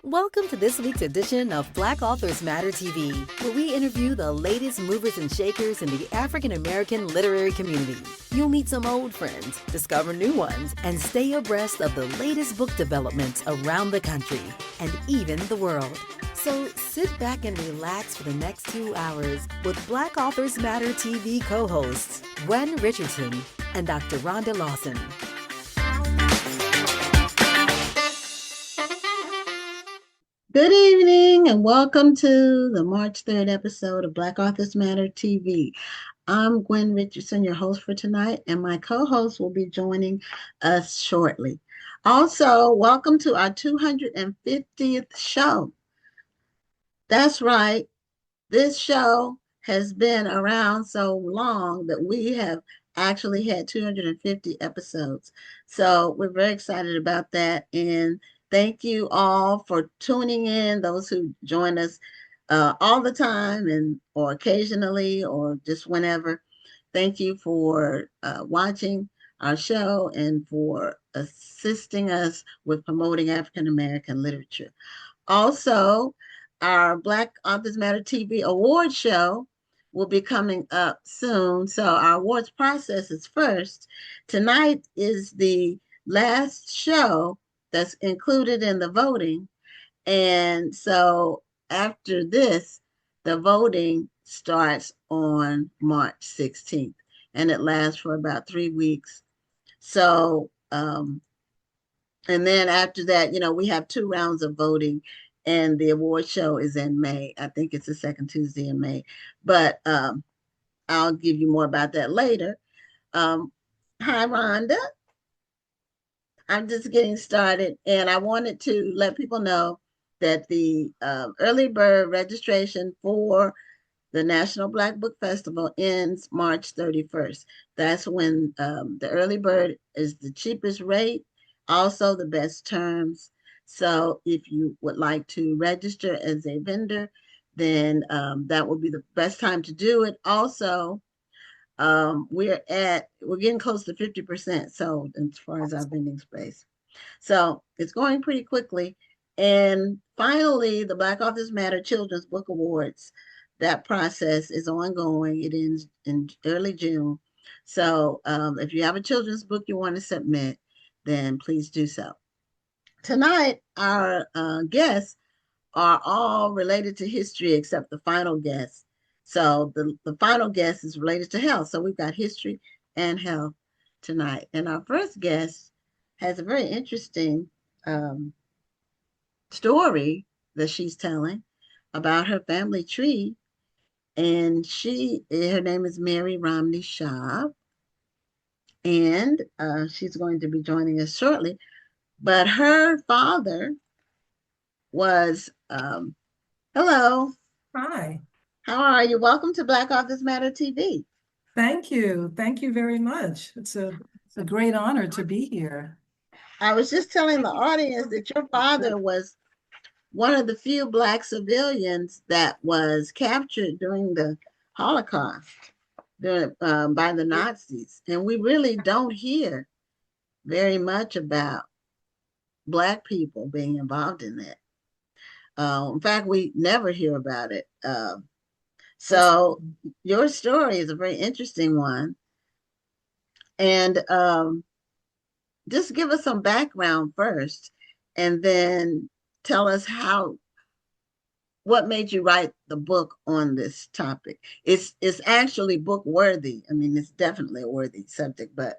Welcome to this week's edition of Black Authors Matter TV, where we interview the latest movers and shakers in the African American literary community. You'll meet some old friends, discover new ones, and stay abreast of the latest book developments around the country and even the world. So sit back and relax for the next 2 hours with Black Authors Matter TV co-hosts Gwen Richardson and Dr. Rhonda Lawson. Good evening and welcome to the March 3rd episode of Black Authors Matter TV. I'm Gwen Richardson, your host for tonight, and my co-host will be joining us shortly. Also, welcome to our 250th show. That's right. This show has been around so long that we have actually had 250 episodes. So we're very excited about that. And thank you all for tuning in, those who join us all the time and or occasionally or just whenever. Thank you for watching our show and for assisting us with promoting African American literature. Also, our Black Authors Matter TV award show will be coming up soon. So our awards process is first. Tonight is the last show that's included in the voting. And so after this, the voting starts on March 16th and it lasts for about 3 weeks. So, and then after that, we have 2 rounds of voting and the award show is in May. I think it's the second Tuesday in May, but I'll give you more about that later. Hi, Rhonda. I'm just getting started, and I wanted to let people know that the early bird registration for the National Black Book Festival ends March 31st. That's when the early bird is the cheapest rate, also the best terms. So if you would like to register as a vendor, then that will be the best time to do it. Also, we're getting close to 50%. So as far as our vending space. So it's going pretty quickly. And finally, the Black Authors Matter Children's Book Awards, that process is ongoing. It ends in early June. So if you have a children's book you want to submit, then please do so. Tonight, our guests are all related to history except the final guest. So the final guest is related to health. So we've got history and health tonight. And our first guest has a very interesting story that she's telling about her family tree. And her name is Mary Romney-Schaab. And she's going to be joining us shortly. But her father was, hello. Hi. How are you? Welcome to Black Authors Matter TV. Thank you. Thank you very much. It's a great honor to be here. I was just telling the audience that your father was one of the few Black civilians that was captured during the Holocaust by the Nazis. And we really don't hear very much about Black people being involved in that. In fact, we never hear about it. So your story is a very interesting one. And just give us some background first, and then tell us what made you write the book on this topic. It's actually book worthy. I mean, it's definitely a worthy subject, but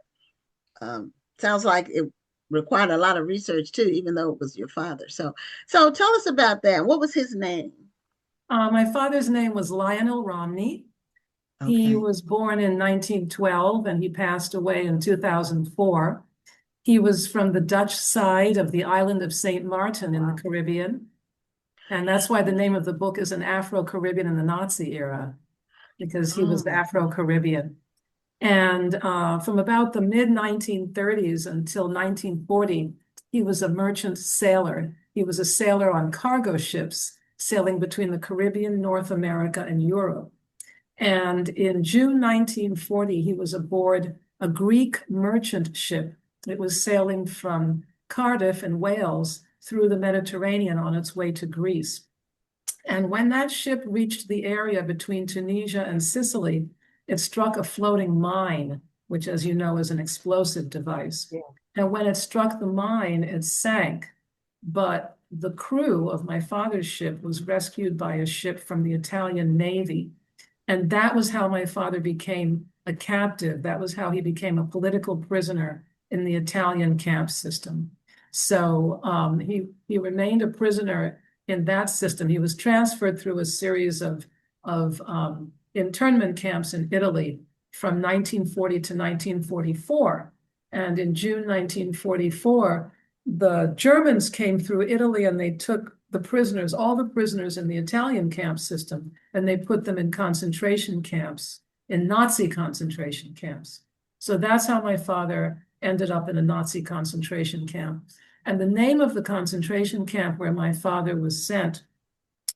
sounds like it required a lot of research too, even though it was your father. So tell us about that. What was his name? My father's name was Lionel Romney. Okay. He was born in 1912 and he passed away in 2004. He was from the Dutch side of the island of St. Martin in the Caribbean. And that's why the name of the book is An Afro-Caribbean in the Nazi Era, because he was Afro-Caribbean. And from about the mid-1930s until 1940, he was a merchant sailor. He was a sailor on cargo ships sailing between the Caribbean, North America, and Europe. And in June 1940, he was aboard a Greek merchant ship. It was sailing from Cardiff in Wales through the Mediterranean on its way to Greece. And when that ship reached the area between Tunisia and Sicily, it struck a floating mine, which, as you know, is an explosive device. Yeah. And when it struck the mine, it sank. But the crew of my father's ship was rescued by a ship from the Italian Navy. And that was how my father became a captive. That was how he became a political prisoner in the Italian camp system. So he remained a prisoner in that system. He was transferred through a series of internment camps in Italy from 1940 to 1944. And in June 1944, the Germans came through Italy and they took the prisoners, all the prisoners in the Italian camp system, and they put them in concentration camps, in Nazi concentration camps. So that's how my father ended up in a Nazi concentration camp. And the name of the concentration camp where my father was sent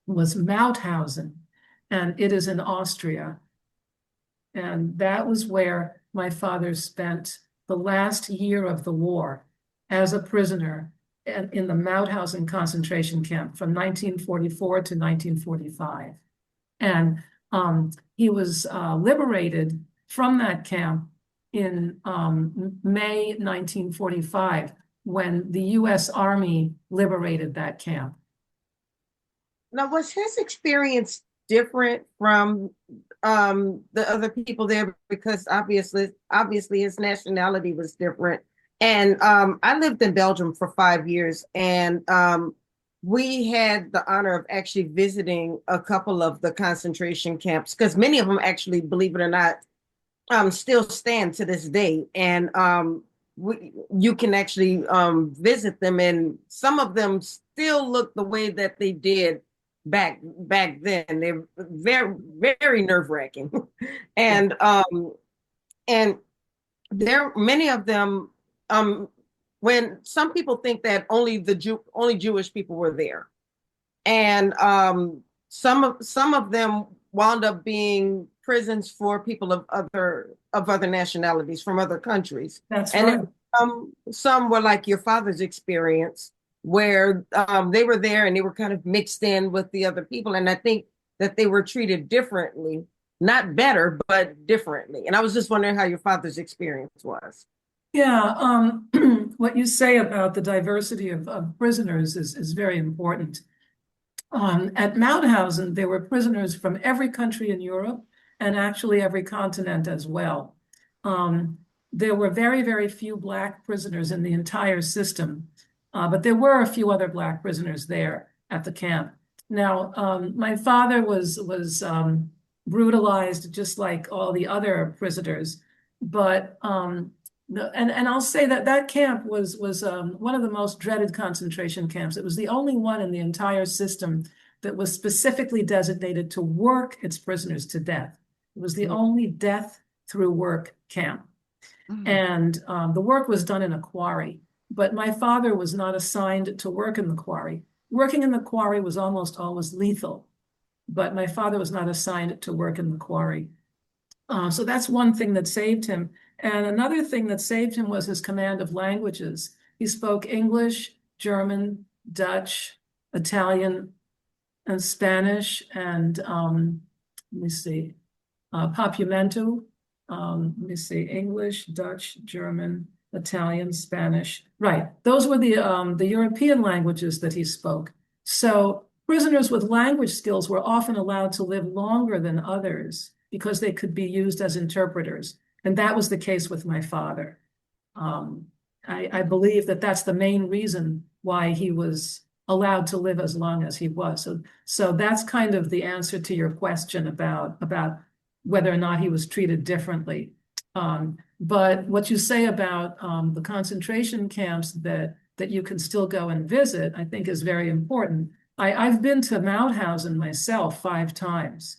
was Mauthausen, and it is in Austria. And that was where my father spent the last year of the war as a prisoner in the Mauthausen concentration camp from 1944 to 1945. And he was liberated from that camp in May 1945 when the U.S. Army liberated that camp. Now, was his experience different from the other people there? Because obviously his nationality was different. And I lived in Belgium for 5 years, and we had the honor of actually visiting a couple of the concentration camps, because many of them actually, believe it or not, still stand to this day. And you can actually visit them, and some of them still look the way that they did back then. They're very, very nerve-wracking. And there many of them, when some people think that only Jewish people were there, and some of them wound up being prisons for people of other nationalities from other countries. That's and right. Some were like your father's experience, where they were there and they were kind of mixed in with the other people, and I think that they were treated differently, not better, but differently. And I was just wondering how your father's experience was. Yeah, what you say about the diversity of prisoners is very important. At Mauthausen, there were prisoners from every country in Europe and actually every continent as well. There were very, very few Black prisoners in the entire system, but there were a few other Black prisoners there at the camp. Now, my father was brutalized just like all the other prisoners, but and I'll say that that camp was one of the most dreaded concentration camps. It was the only one in the entire system that was specifically designated to work its prisoners to death. It was the only death through work camp. And the work was done in a quarry, but my father was not assigned to work in the quarry. Working in the quarry was almost always lethal, but my father was not assigned to work in the quarry. So that's one thing that saved him. And another thing that saved him was his command of languages. He spoke English, German, Dutch, Italian, and Spanish, and let me see, Papiamento. Let me see, English, Dutch, German, Italian, Spanish. Right, those were the European languages that he spoke. So prisoners with language skills were often allowed to live longer than others because they could be used as interpreters. And that was the case with my father. I believe that that's the main reason why he was allowed to live as long as he was. So that's kind of the answer to your question about whether or not he was treated differently. But what you say about the concentration camps that you can still go and visit, I think is very important. I've been to Mauthausen myself 5 times.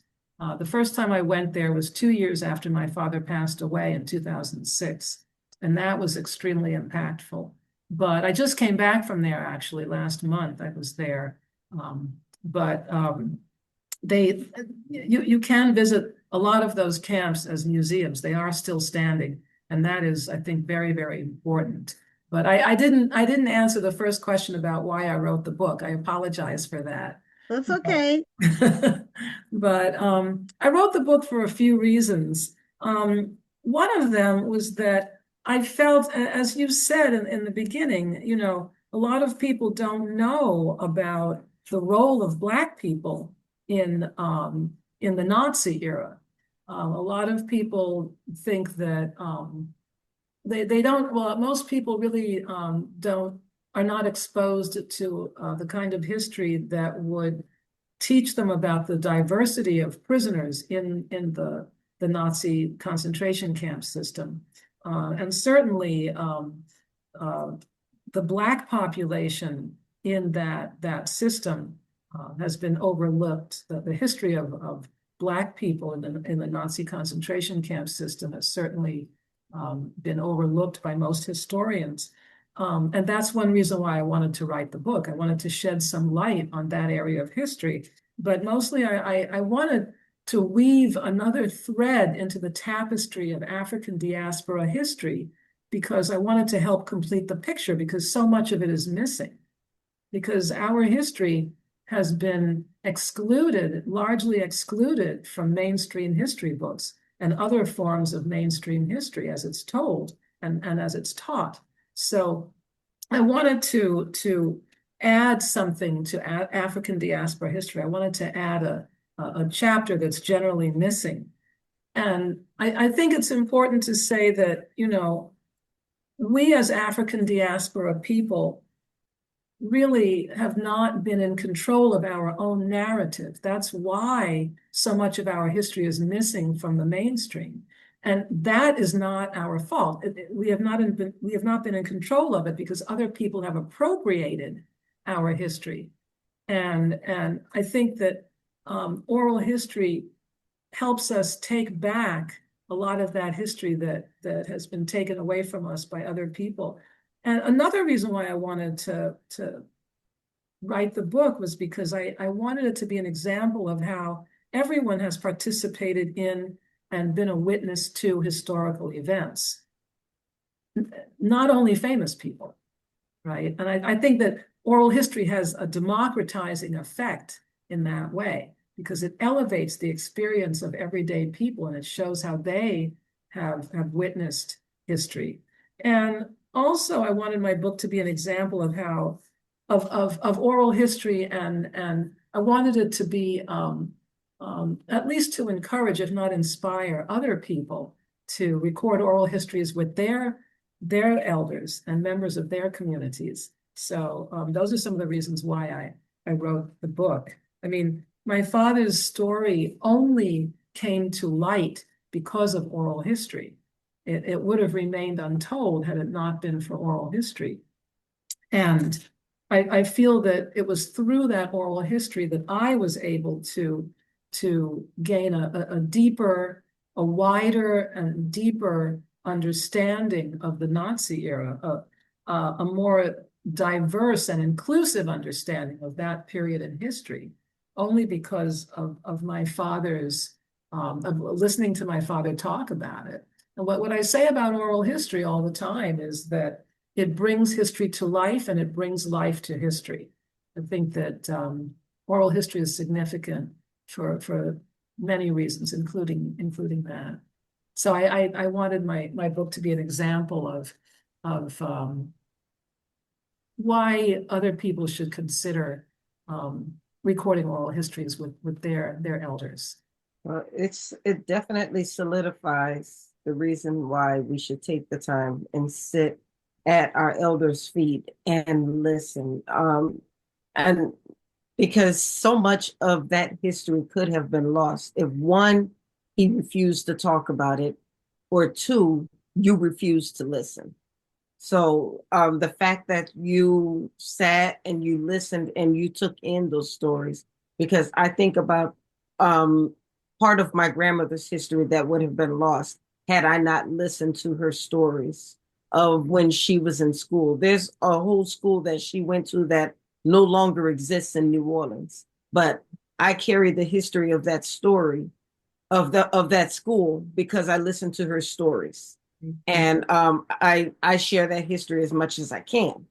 The first time I went there was 2 years after my father passed away in 2006, and that was extremely impactful. But I just came back from there actually last month. I was there, you can visit a lot of those camps as museums. They are still standing, and that is, I think, very, very important. But I didn't answer the first question about why I wrote the book. I apologize for that. That's okay. But I wrote the book for a few reasons. One of them was that I felt, as you said in the beginning, you know, a lot of people don't know about the role of Black people in the Nazi era. A lot of people think that they don't, well, most people really are not exposed to the kind of history that would teach them about the diversity of prisoners in the Nazi concentration camp system. And certainly the Black population in that system has been overlooked. The history of Black people in the Nazi concentration camp system has certainly been overlooked by most historians. And that's one reason why I wanted to write the book. I wanted to shed some light on that area of history. But mostly I wanted to weave another thread into the tapestry of African diaspora history, because I wanted to help complete the picture, because so much of it is missing. Because our history has been excluded, largely excluded from mainstream history books and other forms of mainstream history as it's told and as it's taught. So I wanted to add something to African diaspora history. I wanted to add a chapter that's generally missing. And I think it's important to say that, you know, we as African diaspora people really have not been in control of our own narrative. That's why so much of our history is missing from the mainstream. And that is not our fault. We have not been in control of it because other people have appropriated our history. And I think that oral history helps us take back a lot of that history that has been taken away from us by other people. And another reason why I wanted to write the book was because I wanted it to be an example of how everyone has participated in and been a witness to historical events, not only famous people, right? And I think that oral history has a democratizing effect in that way, because it elevates the experience of everyday people and it shows how they have witnessed history. And also, I wanted my book to be an example of how of oral history, and I wanted it to be at least to encourage, if not inspire, other people to record oral histories with their elders and members of their communities. So those are some of the reasons why I wrote the book. I mean, my father's story only came to light because of oral history. It would have remained untold had it not been for oral history. And I feel that it was through that oral history that I was able to gain a deeper, a wider and deeper understanding of the Nazi era, a more diverse and inclusive understanding of that period in history, only because of my father's, of listening to my father talk about it. And what I say about oral history all the time is that it brings history to life and it brings life to history. I think that oral history is significant for many reasons, including that. So I wanted my book to be an example of why other people should consider recording oral histories with their elders. Well, it definitely solidifies the reason why we should take the time and sit at our elders' feet and listen. And because so much of that history could have been lost if, one, he refused to talk about it, or two, you refused to listen. So the fact that you sat and you listened and you took in those stories, because I think about part of my grandmother's history that would have been lost had I not listened to her stories of when she was in school. There's a whole school that she went to that no longer exists in New Orleans, but I carry the history of that story of that school because I listened to her stories. And I share that history as much as I can.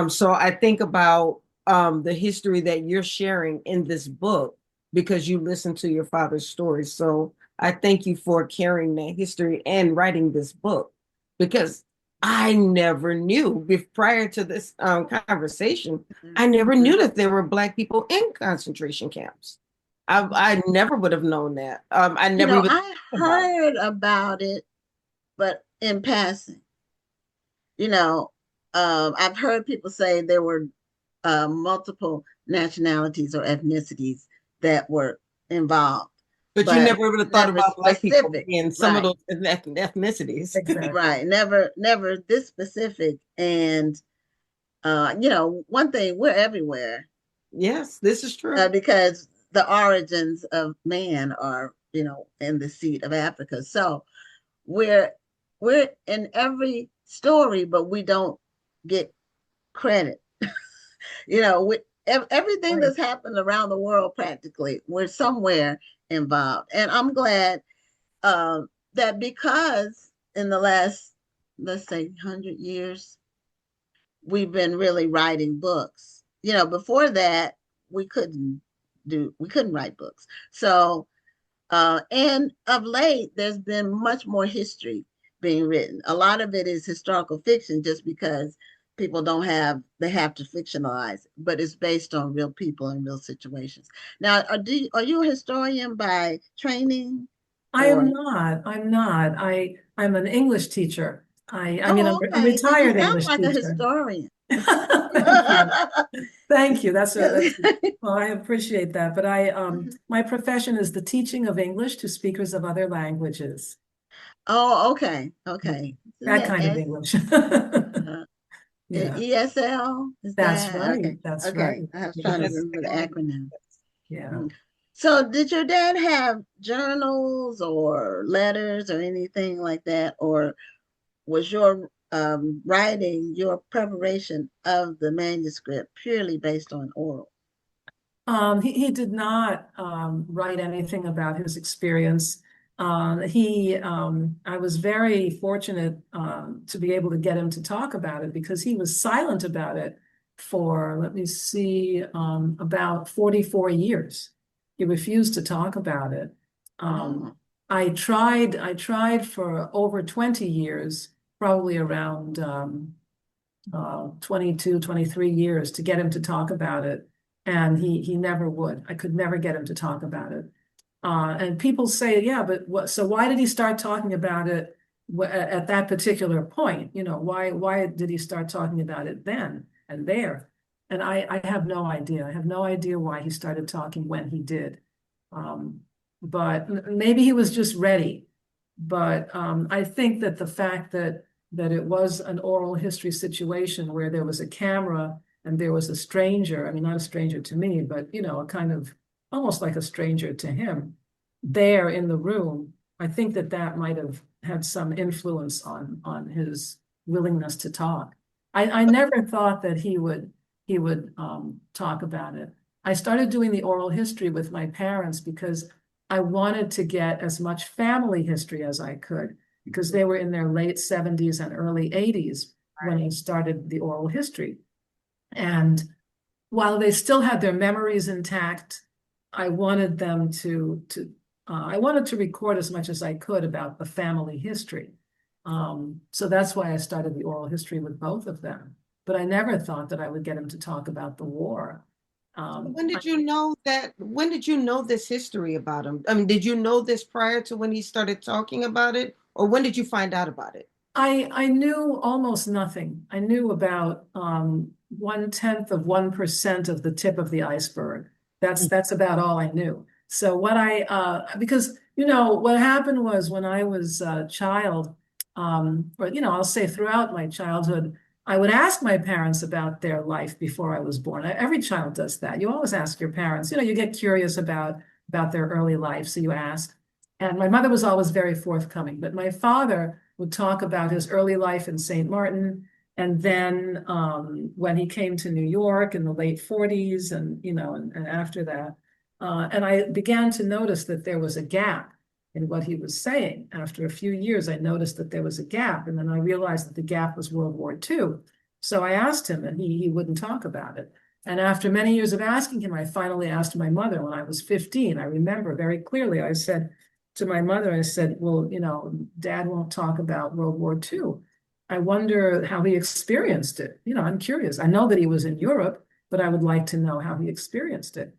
So I think about the history that you're sharing in this book because you listen to your father's stories. So I thank you for carrying that history and writing this book because I never knew prior to this conversation, I never knew that there were Black people in concentration camps. I never would have known that. I You never know, even I thought about it. heard about it, but in passing. You know, I've heard people say there were multiple nationalities or ethnicities that were involved, But you but never would have thought never about Black people specific. being some of Right, those ethnicities. Exactly. right. Never this specific. And one thing, we're everywhere Yes, this is true. because the origins of man are, in the seat of Africa. So we're we're in every story, but we don't get credit. Everything Right. that's happened around the world, practically, we're somewhere involved. And I'm glad that because in the last, let's say, 100 years, we've been really writing books. Before that, we couldn't write books. So, and of late, there's been much more history being written. A lot of it is historical fiction just because people don't have, they have to fictionalize, but it's based on real people and real situations. Now, are you a historian by training I am or? not. I'm not. I'm an English teacher. I mean, Oh, I'm a okay. Then you retired sound English like a teacher. historian. Thank you. Thank you. Well, I appreciate that. But my profession is the teaching of English to speakers of other languages. Oh, okay. Yeah, Okay. Isn't that that kind of English. uh, Yeah, ESL? Is that's that right. okay? That's Okay. right. I was trying to Yes. That's remember the acronym. Yeah. Mm. So, did your dad have journals or letters or anything like that? Or was your writing, your preparation of the manuscript purely based on oral? He did not write anything about his experience. I was very fortunate to be able to get him to talk about it because he was silent about it for, let me see, about 44 years. He refused to talk about it. Um, Oh, I tried for over 20 years, probably around 22, 23 years to get him to talk about it. And he never would. I could never get him to talk about it. And people say, yeah, but so why did he start talking about it at that particular point? Why did he start talking about it then and there? And I have no idea. I have no idea why he started talking when he did. Um, but maybe he was just ready. But I think that the fact that it was an oral history situation where there was a camera and there was a stranger, I mean, not a stranger to me, but a kind of almost like a stranger to him there in the room, I think that might have had some influence on his willingness to talk. I never thought that he would talk about it. I started doing the oral history with my parents because I wanted to get as much family history as I could because they were in their late 70s and early 80s when I started the oral history. And while they still had their memories intact, I wanted them I wanted to record as much as I could about the family history. So that's why I started the oral history with both of them. But I never thought that I would get them to talk about the war. When did you know that? When did you know this history about him? I mean, did you know this prior to when he started talking about it, or when did you find out about it? I knew almost nothing. I knew about 1/10 of 1% of the tip of the iceberg. That's about all I knew. So because what happened was when I was a child, or I'll say throughout my childhood, I would ask my parents about their life before I was born. Every child does that. You always ask your parents. You get curious about their early life, so you ask. And my mother was always very forthcoming, but my father would talk about his early life in St. Martin. And then when he came to New York in the late 40s and after that, and I began to notice that there was a gap in what he was saying. After a few years, I noticed that there was a gap, and then I realized that the gap was World War II. So I asked him, and he wouldn't talk about it. And after many years of asking him, I finally asked my mother when I was 15. I remember very clearly, I said to my mother, I said, well, you know, Dad won't talk about World War II. I wonder how he experienced it. You know, I'm curious. I know that he was in Europe, but I would like to know how he experienced it.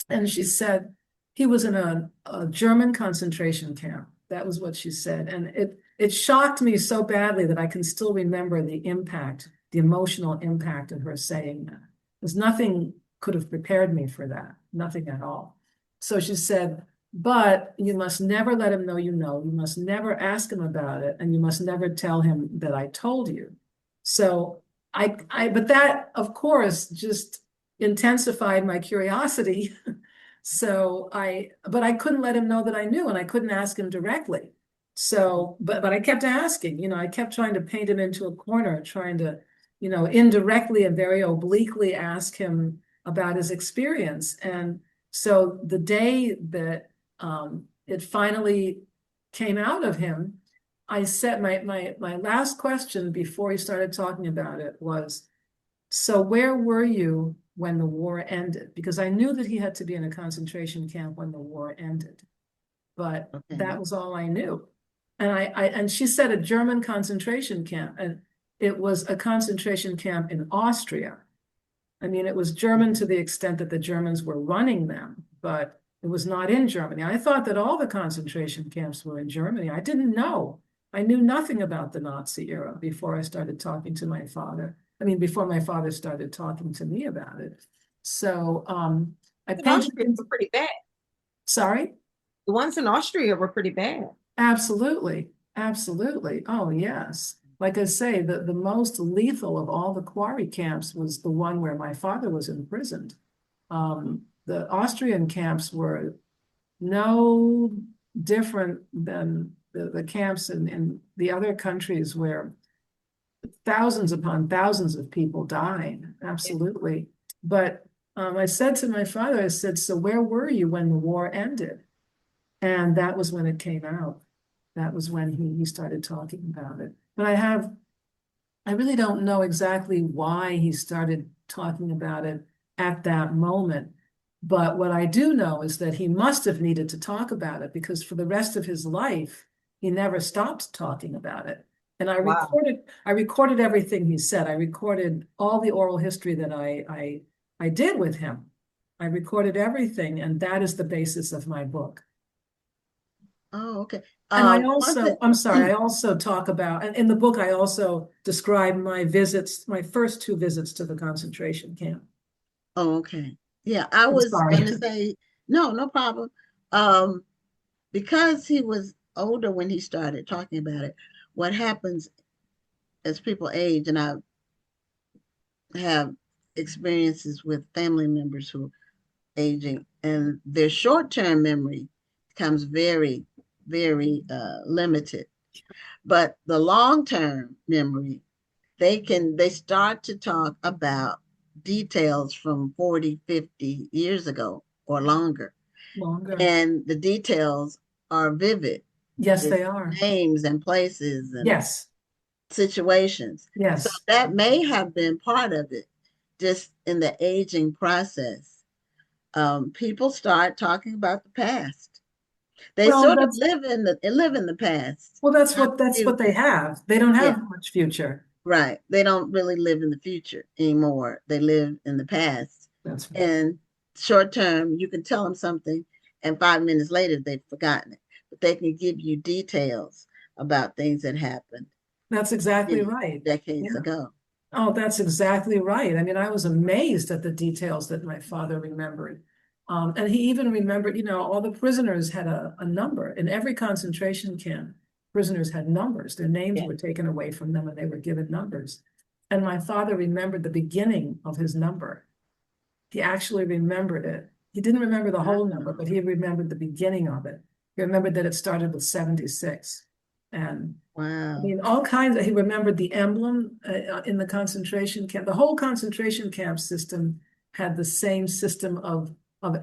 And she said, he was in a German concentration camp. That was what she said. And it shocked me so badly that I can still remember the impact, the emotional impact of her saying that. Because nothing could have prepared me for that, nothing at all. So she said, but you must never let him know you know. You must never ask him about it, and you must never tell him that I told you. So but that, of course, just intensified my curiosity. But I couldn't let him know that I knew, and I couldn't ask him directly. So, but I kept asking, you know, I kept trying to paint him into a corner, trying to, you know, indirectly and very obliquely ask him about his experience. And so the day that it finally came out of him, I said my last question before he started talking about it was, so where were you when the war ended? Because I knew that he had to be in a concentration camp when the war ended, but that was all I knew. And and she said a German concentration camp, and it was a concentration camp in Austria. I mean, it was German to the extent that the Germans were running them, but it was not in Germany. I thought that all the concentration camps were in Germany. I didn't know. I knew nothing about the Nazi era before I started talking to my father. I mean, before my father started talking to me about it. So I painted. Were pretty bad. Sorry? The ones in Austria were pretty bad. Absolutely. Absolutely. Oh, yes. Like I say, the most lethal of all the quarry camps was the one where my father was imprisoned. The Austrian camps were no different than the camps in the other countries where thousands upon thousands of people died. Absolutely. But I said to my father, I said, so where were you when the war ended? And that was when it came out. That was when he started talking about it. But I really don't know exactly why he started talking about it at that moment. But what I do know is that he must have needed to talk about it, because for the rest of his life, he never stopped talking about it. And I recorded everything he said. I recorded all the oral history that I did with him. I recorded everything, and that is the basis of my book. Oh, okay. And I also talk about, and in the book, I also describe my visits, my first 2 visits to the concentration camp. Oh, okay. Yeah, I was going to say, no problem. Because he was older when he started talking about it, what happens as people age, and I have experiences with family members who are aging, and their short-term memory becomes very, very limited. But the long-term memory, they start to talk about details from 40, 50 years ago or longer. And the details are vivid. Yes, they are. Names and places and yes, situations. Yes. So that may have been part of it, just in the aging process. People start talking about the past. They sort of live in the past. Well, that's what they have. They don't have much future. Right. They don't really live in the future anymore. They live in the past. That's right. And short term, you can tell them something, and 5 minutes later, they've forgotten it. But they can give you details about things that happened. That's exactly right. Decades ago. Oh, that's exactly right. I mean, I was amazed at the details that my father remembered. And he even remembered, you know, all the prisoners had a number. In every concentration camp, prisoners had numbers. Their names were taken away from them, and they were given numbers. And my father remembered the beginning of his number. He actually remembered it. He didn't remember the whole number, but he remembered the beginning of it. He remembered that it started with 76. And wow. I mean, all kinds he remembered the emblem in the concentration camp. The whole concentration camp system had the same system of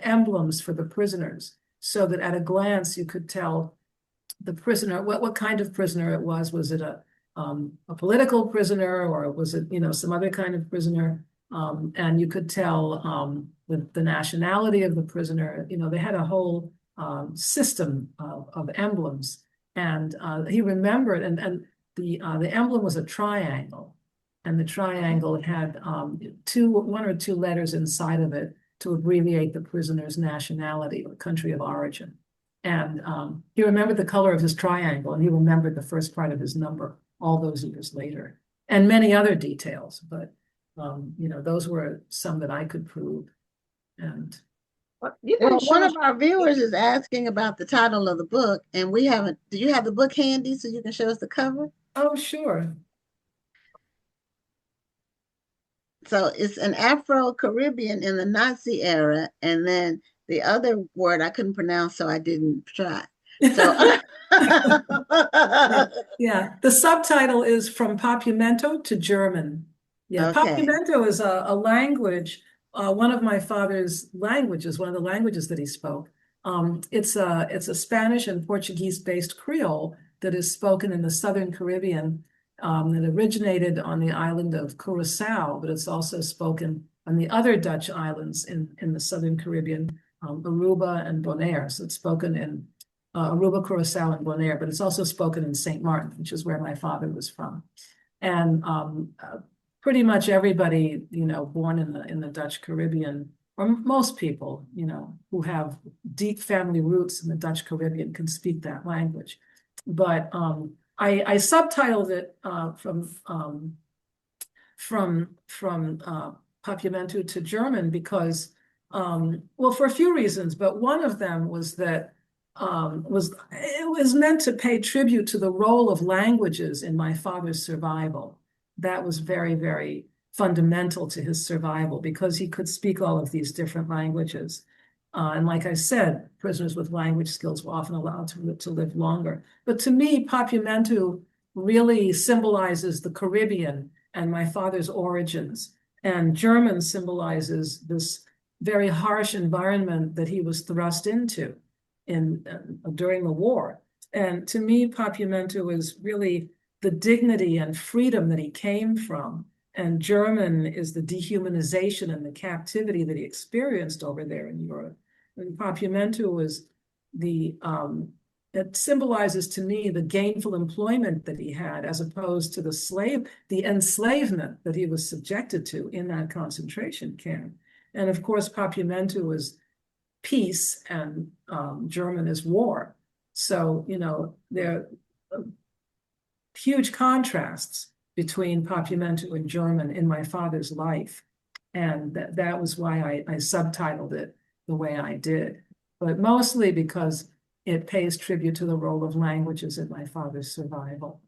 emblems for the prisoners. so that at a glance you could tell the prisoner, what kind of prisoner it was. Was it a political prisoner, or was it, some other kind of prisoner? And you could tell the nationality of the prisoner. They had a whole system of emblems. And he remembered, and the emblem was a triangle. And the triangle had one or two letters inside of it to abbreviate the prisoner's nationality or country of origin. And he remembered the color of his triangle, and he remembered the first part of his number all those years later, and many other details. But those were some that I could prove. And well, one of our viewers is asking about the title of the book, and we haven't. Do you have the book handy so you can show us the cover? Oh, sure. So it's an Afro-Caribbean in the Nazi era, and then the other word I couldn't pronounce, so I didn't try. So yeah, the subtitle is From Papiamento to German. Yeah, okay. Papiamento is a language, one of my father's languages, one of the languages that he spoke. It's a Spanish and Portuguese-based Creole that is spoken in the Southern Caribbean. It originated on the island of Curacao, but it's also spoken on the other Dutch islands in the Southern Caribbean, Aruba and Bonaire. So it's spoken in Aruba, Curacao, and Bonaire, but it's also spoken in St. Martin, which is where my father was from. And pretty much everybody, born in the Dutch Caribbean, or most people, who have deep family roots in the Dutch Caribbean can speak that language. But I subtitled it from Papiamento to German because, well, for a few reasons, but one of them was that it was meant to pay tribute to the role of languages in my father's survival. That was very, very fundamental to his survival because he could speak all of these different languages. And like I said, prisoners with language skills were often allowed to live longer. But to me, Papiamento really symbolizes the Caribbean and my father's origins. And German symbolizes this very harsh environment that he was thrust into during the war. And to me, Papiamento is really the dignity and freedom that he came from. And German is the dehumanization and the captivity that he experienced over there in Europe. And Papiamento was it symbolizes to me the gainful employment that he had as opposed to the enslavement that he was subjected to in that concentration camp. And of course, Papiamento was peace and German is war. So, there are huge contrasts between Papiamento and German in my father's life. And that was why I subtitled it the way I did, but mostly because it pays tribute to the role of languages in my father's survival.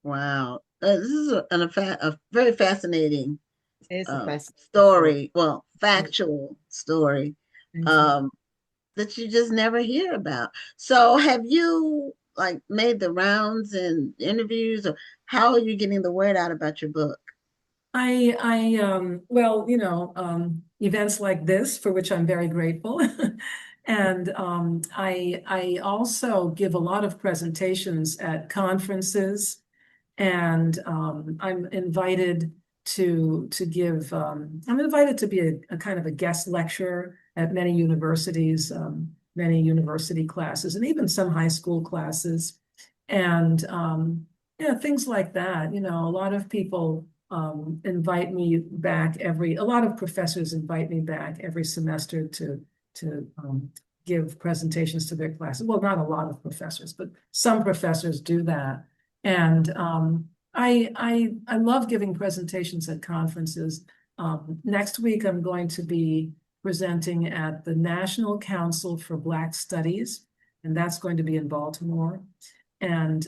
Wow. This is a very fascinating story, well, factual story that you just never hear about. So have you made the rounds and interviews, or how are you getting the word out about your book? Events like this, for which I'm very grateful. And I also give a lot of presentations at conferences, and I'm invited to give, I'm invited to be a kind of a guest lecturer at many universities, many university classes, and even some high school classes. And things like that. A lot of people invite me back a lot of professors invite me back every semester to give presentations to their classes. Well, not a lot of professors, but some professors do that. And I love giving presentations at conferences. Next week, I'm going to be presenting at the National Council for Black Studies, and that's going to be in Baltimore. And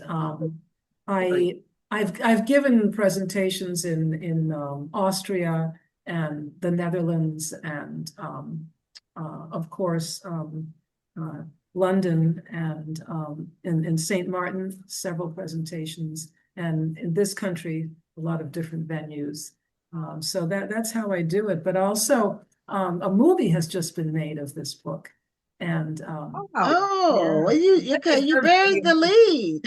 I've given presentations in Austria and the Netherlands and of course London and in St. Martin, several presentations, and in this country a lot of different venues. So that's how I do it. But also a movie has just been made of this book, And Oh, Oh, well, yeah. you buried the lead.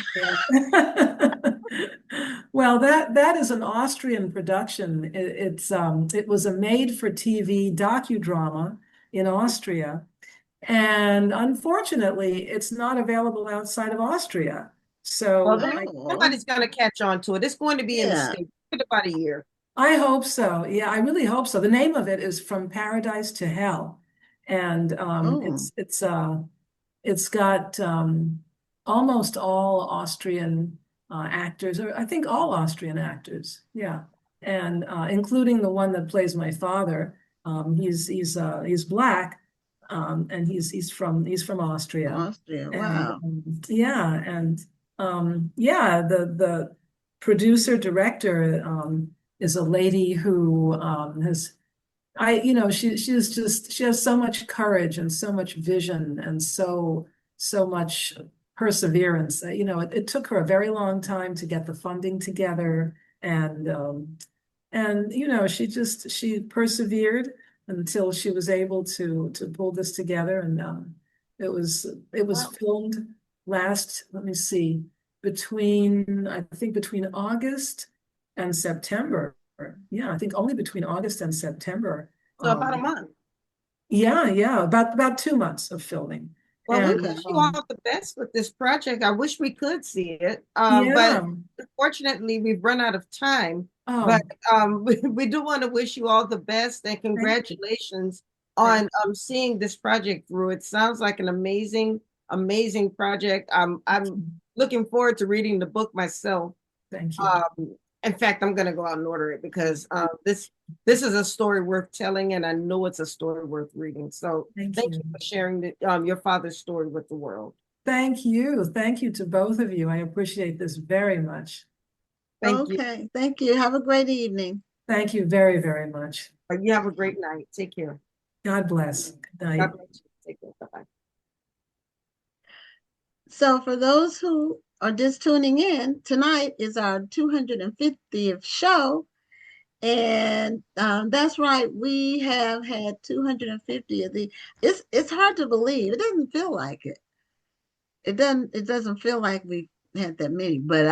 Well, that is an Austrian production. It was a made-for-TV docudrama in Austria, and unfortunately, it's not available outside of Austria. well, So Oh, somebody's going to catch on to it. It's going to be in the yeah. States in about a year. I hope so. Yeah, I really hope so. The name of it is From Paradise to Hell, and Oh, it's got almost all Austrian actors, or I think all Austrian actors. Yeah, and including the one that plays my father. He's black, and he's from Austria, Austria. and Wow. yeah, and yeah, the producer director is a lady who has she has so much courage and so much vision and so much perseverance. It took her a very long time to get the funding together, and she persevered until she was able to pull this together, and it was Well, filmed last, let me see, between August and September. Yeah, I think only between August and September. so about a month. Yeah, about 2 months of filming. Well, we And Okay. wish you all the best with this project. I wish we could see it, but yeah. unfortunately, we've run out of time. But Oh, we do want to wish you all the best and thank congratulations thank on seeing this project through. It sounds like an amazing, amazing project. I'm looking forward to reading the book myself. thank you. In fact, I'm going to go out and order it because this is a story worth telling, and I know it's a story worth reading. So Thank thank you you. for sharing your father's story with the world. Thank you. Thank you to both of you. I appreciate this very much. Thank you. Okay. Thank you. Have a great evening. Thank you very, very much. You have a great night. Take care. God bless. Good night. God bless you. Take care. Bye-bye. So, for those who are just tuning in, tonight is our 250th show. And that's right. We have had 250 of the. It's hard to believe. It doesn't feel like it. It doesn't feel like we've had that many. But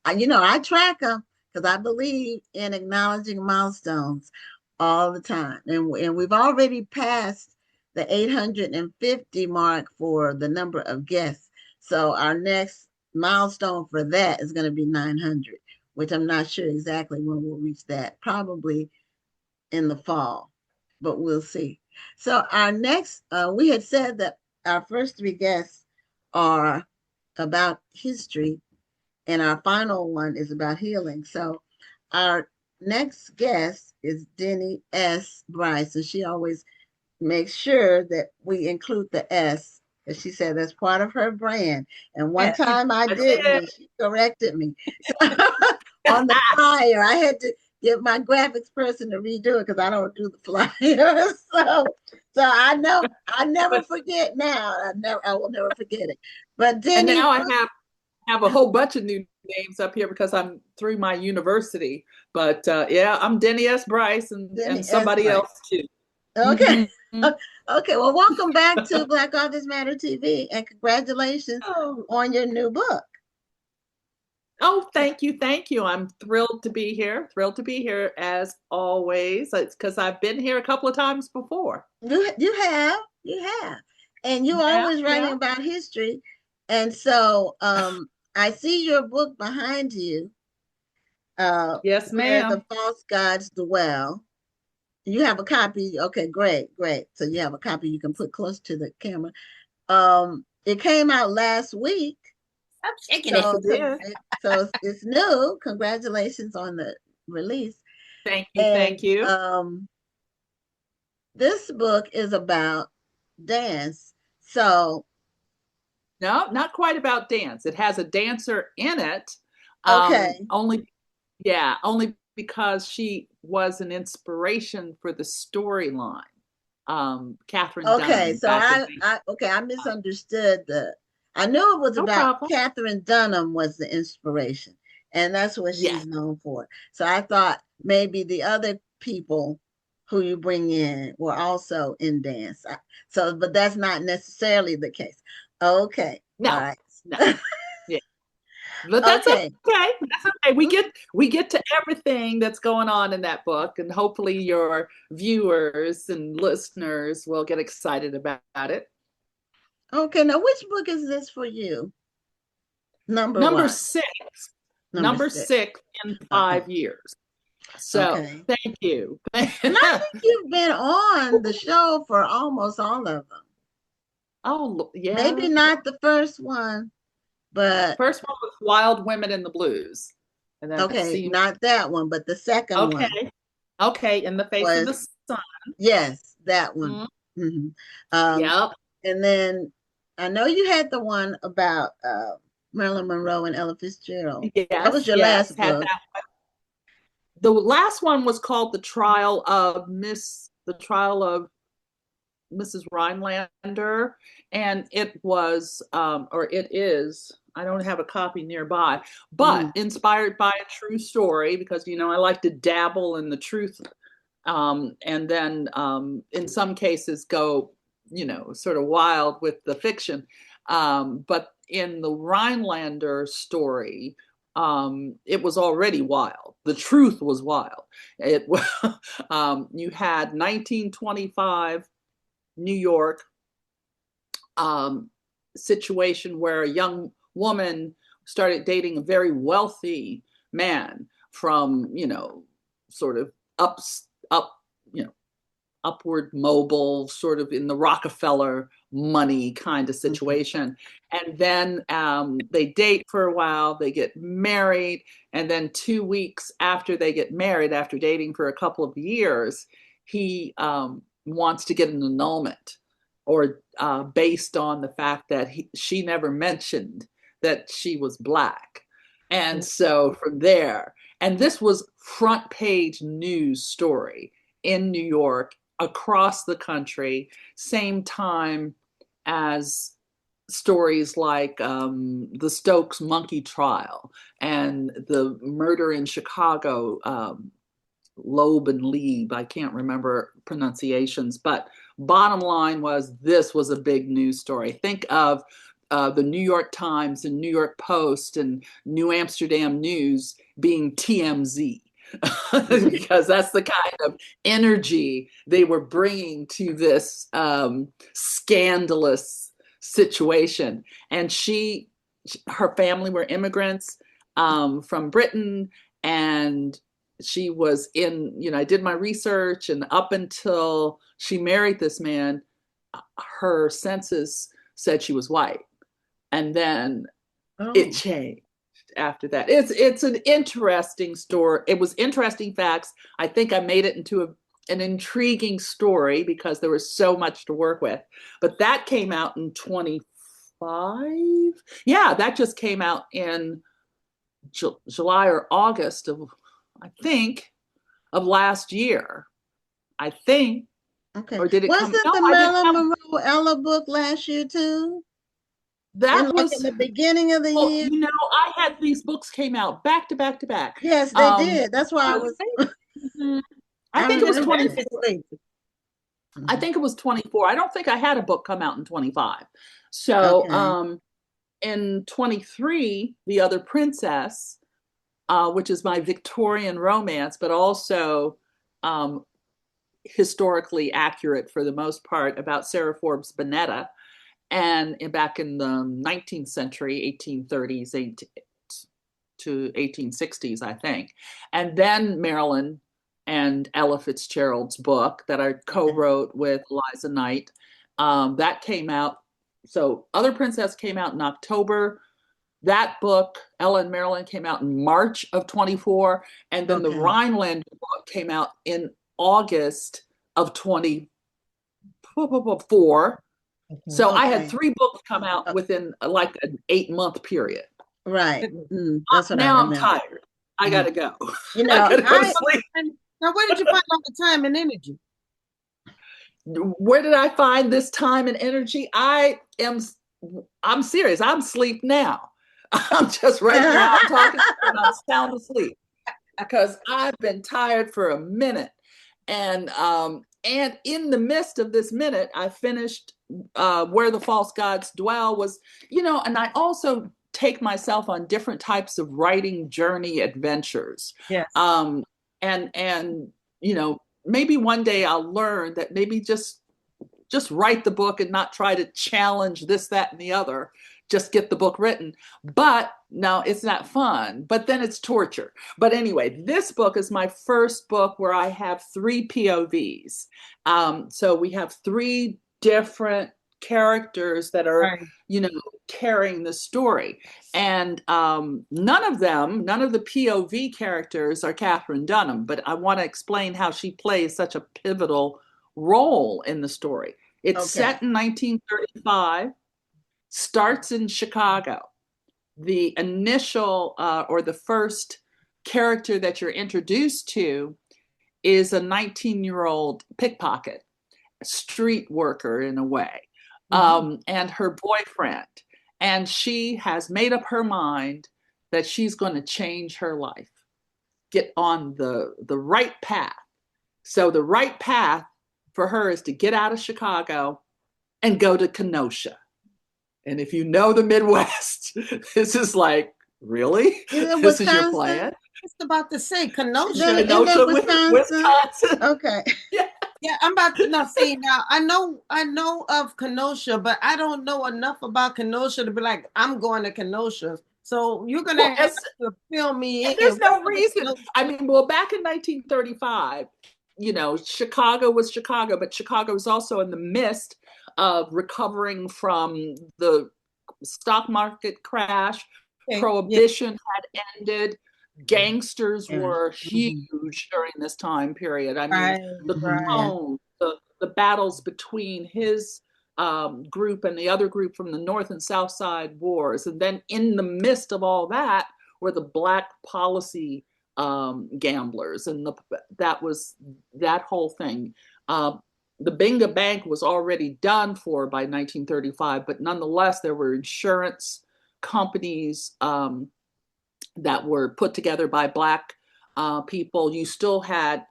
I track them because I believe in acknowledging milestones all the time. And we've already passed the 850 mark for the number of guests. So our next milestone for that is going to be 900, which I'm not sure exactly when we'll reach that. Probably in the fall, but we'll see. So our next, we had said that our first three guests are about history, and our final one is about healing. So our next guest is Denny S. Bryce, and she always makes sure that we include the S, because she said that's part of her brand. And one time I didn't, and she corrected me. So, on the flyer, I had to get my graphics person to redo it because I don't do the flyer. So I know I never forget now. I will never forget it. But And Denny, now I have a whole bunch of new names up here because I'm through my university. But yeah, I'm Denny S. Bryce Denny and S. somebody Bryce. else too. Okay. Mhm. Okay. Well, welcome back to Black Authors Matter TV, and congratulations Oh, on your new book. Oh, thank you, thank you. I'm thrilled to be here. Thrilled to be here as always. It's because I've been here a couple of times before. You have, and you're Yeah, always writing yeah. about history, and so I see your book behind you, Yes, where the ma'am. false gods dwell. You have a copy. Okay, great, great. So you have a copy you can put close to the camera. It came out last week, I'm shaking it. Yes, so it is. it's new. Congratulations on the release. Thank you, And thank you. this book is about dance. So No, not quite about dance. It has a dancer in it. okay, Only, yeah, only because she was an inspiration for the storyline. Catherine okay. Dunham So back in I misunderstood the. I knew it was no about problem. Catherine Dunham was the inspiration, and that's what Yes. she's known for. So I thought maybe the other people who you bring in will also in dance. So, but that's not necessarily the case. Okay. No, All right. no. Yeah. But that's Okay. okay. That's okay. We get to everything that's going on in that book, and hopefully your viewers and listeners will get excited about it. Okay. Now, which book is this for you? Number Number one. 6. Number Number six. 6 in 5 years. So Okay. thank you. And I think you've been on the show for almost all of them. Oh, yeah. Maybe not the first one, but First one was Wild Women in the Blues. And that okay, seemed not that one, but the second one okay. Okay, In the Face of the was, Sun. yes, that one. Mm-hmm. Um, Yep. and then I know you had the one about Marilyn Monroe and Ella Fitzgerald. That was Yes, your yes, last had book. that one. The last one was called The Trial of Mrs. Rhinelander, and it was, or it is, I don't have a copy nearby, but inspired by a true story because, you know, I like to dabble in the truth, and then in some cases go, you know, sort of wild with the fiction. But in the Rhinelander story, it was already wild. The truth was wild. It you had 1925 New York situation where a young woman started dating a very wealthy man from, you know, sort of up, you know, upward mobile, sort of in the Rockefeller money kind of situation. And then they date for a while, they get married, and then 2 weeks after they get married, after dating for a couple of years, he wants to get an annulment, or based on the fact that she never mentioned that she was Black. And so from there, and this was front page news story in New York, across the country, same time as stories like the Stokes monkey trial and the murder in Chicago, Loeb and Lieb, I can't remember pronunciations, but bottom line was this was a big news story. Think of the New York Times and New York Post and New Amsterdam News being TMZ. Because that's the kind of energy they were bringing to this scandalous situation. And her family were immigrants from Britain, and she was in, you know, I did my research, and up until she married this man, her census said she was white. And then it changed after that. It's an interesting story. It was interesting facts. I think I made it into an intriguing story because there was so much to work with. But that came out in 25. Yeah, that just came out in July or August of, I think, of last year. I think. Okay. Or did it Wasn't come? the No, Marilyn Monroe Ella book last year too? That was in the beginning of the year. You know, I had these books came out back to back to back. Yes, they did. That's why I was. I think it was 24. I Mhm. think it was 24. I don't think I had a book come out in 25. So Okay. in 23, The Other Princess, which is my Victorian romance, but also historically accurate for the most part, about Sarah Forbes Bonetta, and back in the 19th century, 1830s to 1860s, I think. And then Marilyn and Ella Fitzgerald's book that I co-wrote with Eliza Knight, that came out. So Other Princess came out in October. That book, Ella and Marilyn, came out in March of 24. And then the Rhinelander book came out in August of 24. So I had 3 books come out within like an 8-month period. Right. That's what now I I'm tired. I gotta go. You know, I gotta go to sleep. Now, where did you find all the time and energy? Where did I find this time and energy? I'm serious. I'm asleep now. I'm just right now. I'm talking and I'm sound asleep because I've been tired for a minute. And in the midst of this minute, I finished Where the False Gods Dwell was, and I also take myself on different types of writing journey adventures. Yes. And maybe one day I'll learn that maybe just write the book and not try to challenge this, that, and the other. Just get the book written. But no, it's not fun. But then it's torture. But anyway, this book is my first book where I have 3 POVs. So we have 3 different characters that are, Right. carrying the story. And none of the POV characters are Katherine Dunham, but I want to explain how she plays such a pivotal role in the story. It's set in 1935, starts in Chicago. The initial or the first character that you're introduced to is a 19-year-old pickpocket, street worker in a way, and her boyfriend. And she has made up her mind that she's going to change her life, get on the right path. So the right path for her is to get out of Chicago and go to Kenosha. And if you know the Midwest, this is like, really? This is your plan? Just about to say Kenosha. Kenosha, Wisconsin. Okay. Yeah, I'm about to see now. I know of Kenosha, but I don't know enough about Kenosha to be like, I'm going to Kenosha. So you're gonna have to fill me in. There's no reason. I mean, well, back in 1935, Chicago was Chicago, but Chicago was also in the midst of recovering from the stock market crash. Prohibition had ended. Gangsters were huge during this time period. I mean, the battles between his group and the other group from the North and South Side wars. And then in the midst of all that were the black policy gamblers. And that whole thing. The Binga Bank was already done for by 1935, but nonetheless, there were insurance companies that were put together by black people. You still had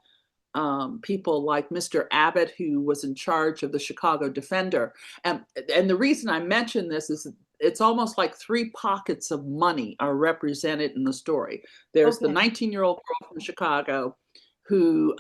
people like Mr. Abbott, who was in charge of the Chicago Defender. And the reason I mention this is it's almost like 3 pockets of money are represented in the story. There's the 19-year-old girl from Chicago who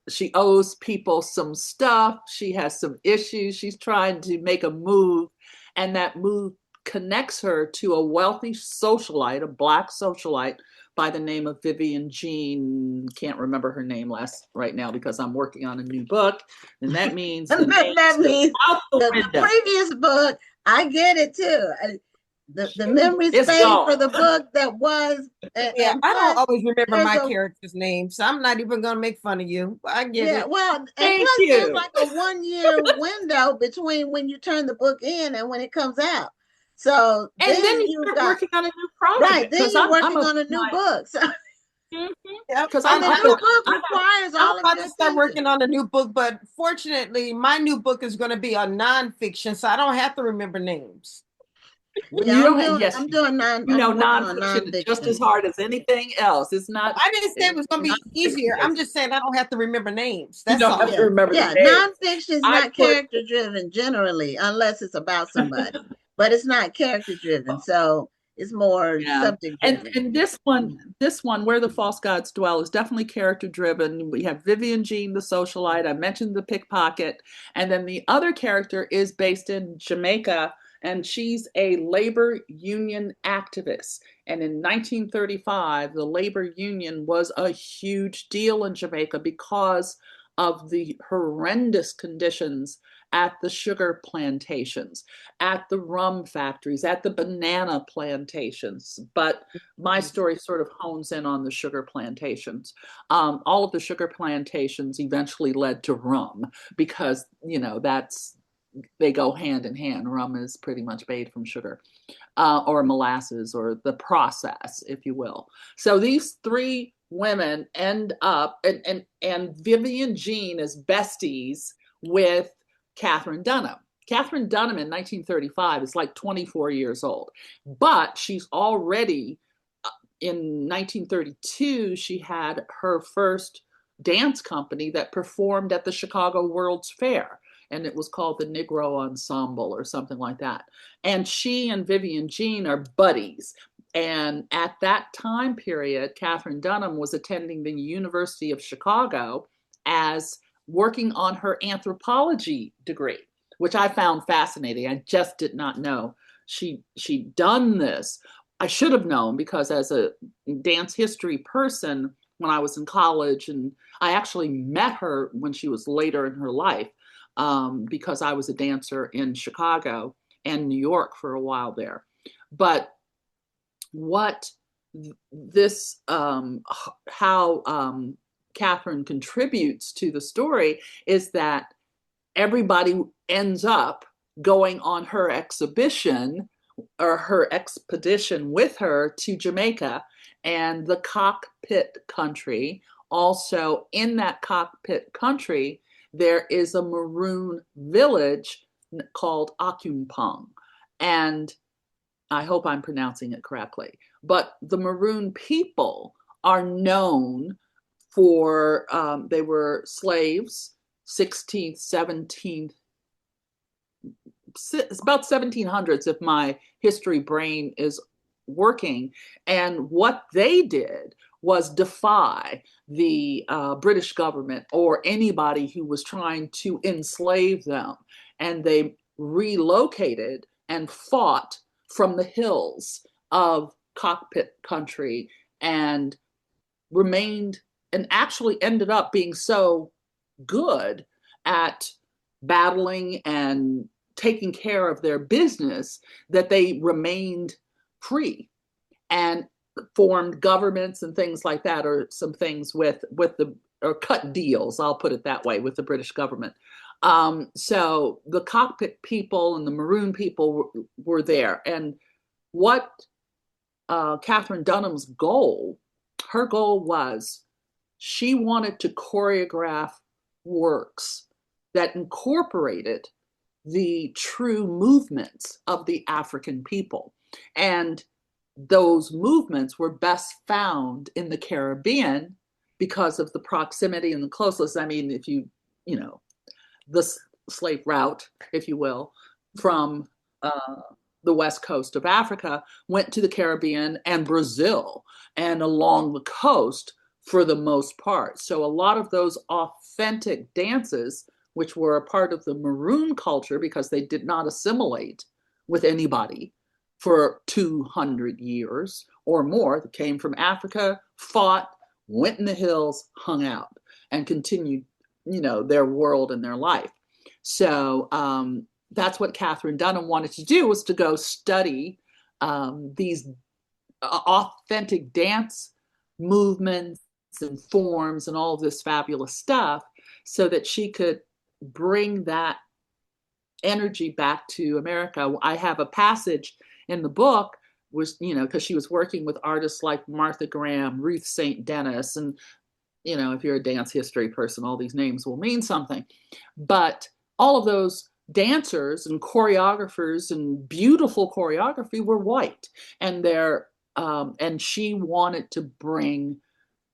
she owes people some stuff. She has some issues. She's trying to make a move, and that move connects her to a wealthy socialite, a black socialite by the name of Vivian Jean. Can't remember her name right now because I'm working on a new book, and that means that means the previous book. I get it too. The memories fade for the book that was. I don't always remember my character's name, so I'm not even going to make fun of you. I get it. Well, there's like a 1-year window between when you turn the book in and when it comes out. So and then you start working on a new project. Right, then you're working on a new book. So. Because the new book requires all of I'm about to start working on a new book, but fortunately, my new book is going to be a nonfiction, so I don't have to remember names. Yeah, I'm doing nonfiction is just as hard as anything else. It's not. I didn't say it was going to be easier. I'm just saying I don't have to remember names. That's all. Have to remember the names. Nonfiction is not character driven generally, unless it's about somebody. But it's not character driven, so it's more subject driven. And this one, Where the False Gods Dwell, is definitely character driven. We have Vivian Jean, the socialite. I mentioned the pickpocket, and then the other character is based in Jamaica, and she's a labor union activist. And in 1935, the labor union was a huge deal in Jamaica because of the horrendous conditions at the sugar plantations, at the rum factories, at the banana plantations. But my story sort of hones in on the sugar plantations. All of the sugar plantations eventually led to rum because, they go hand in hand. Rum is pretty much made from sugar or molasses, or the process, if you will. So these 3 women end up, and Vivian Jean is besties with Katherine Dunham. Katherine Dunham in 1935 is like 24 years old, but she's already, in 1932, she had her first dance company that performed at the Chicago World's Fair. And it was called the Negro Ensemble or something like that. And she and Vivian Jean are buddies. And at that time period, Katherine Dunham was attending the University of Chicago as working on her anthropology degree, which I found fascinating. I just did not know she'd done this. I should have known, because as a dance history person, when I was in college, and I actually met her when she was later in her life, because I was a dancer in Chicago and New York for a while there. But what this, how Katherine contributes to the story is that everybody ends up going on her exhibition or her expedition with her to Jamaica and the cockpit country. Also, in that cockpit country, there is a maroon village called Akumpong. And I hope I'm pronouncing it correctly. But the maroon people are known for, they were slaves, 16th, 17th, it's about 1700s if my history brain is working. And what they did was defy the British government or anybody who was trying to enslave them. And they relocated and fought from the hills of cockpit country and remained, and actually ended up being so good at battling and taking care of their business that they remained free and formed governments and things like that, or some things with the, or cut deals, I'll put it that way, with the British government. So the cockpit people and the maroon people were there. And what Katherine Dunham's goal, her goal was, she wanted to choreograph works that incorporated the true movements of the African people. And those movements were best found in the Caribbean because of the proximity and the closeness. I mean, if you know, the slave route, if you will, from the west coast of Africa went to the Caribbean and Brazil and along the coast for the most part. So a lot of those authentic dances, which were a part of the maroon culture because they did not assimilate with anybody for 200 years or more, that came from Africa, fought, went in the hills, hung out, and continued, you know, their world and their life. So that's what Katherine Dunham wanted to do, was to go study these authentic dance movements and forms and all of this fabulous stuff, so that she could bring that energy back to America. I have a passage in the book, was, you know, because she was working with artists like Martha Graham, Ruth St. Dennis, and, you know, if you're a dance history person, all these names will mean something. But all of those dancers and choreographers and beautiful choreography were white, and and she wanted to bring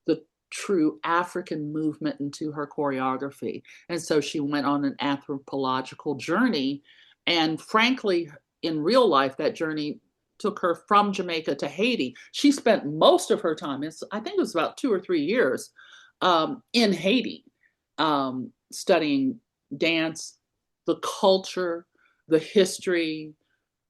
the true African movement into her choreography. And so she went on an anthropological journey. And frankly, in real life, that journey took her from Jamaica to Haiti. She spent most of her time, I think it was about 2 or 3 years, in Haiti, studying dance, the culture, the history,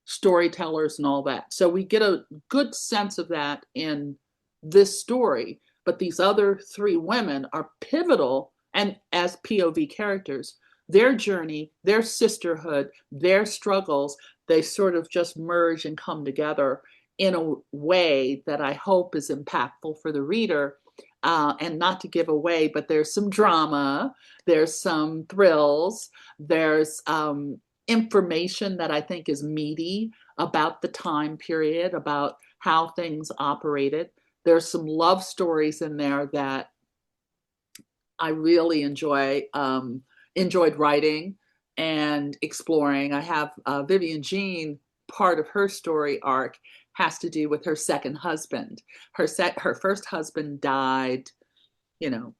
storytellers, and all that. So we get a good sense of that in this story. But these other 3 women are pivotal, and as POV characters, their journey, their sisterhood, their struggles, they sort of just merge and come together in a way that I hope is impactful for the reader. And not to give away, but there's some drama, there's some thrills, there's information that I think is meaty about the time period, about how things operated. There's some love stories in there that I really enjoyed writing and exploring. I have Vivian Jean, part of her story arc has to do with her second husband. Her first husband died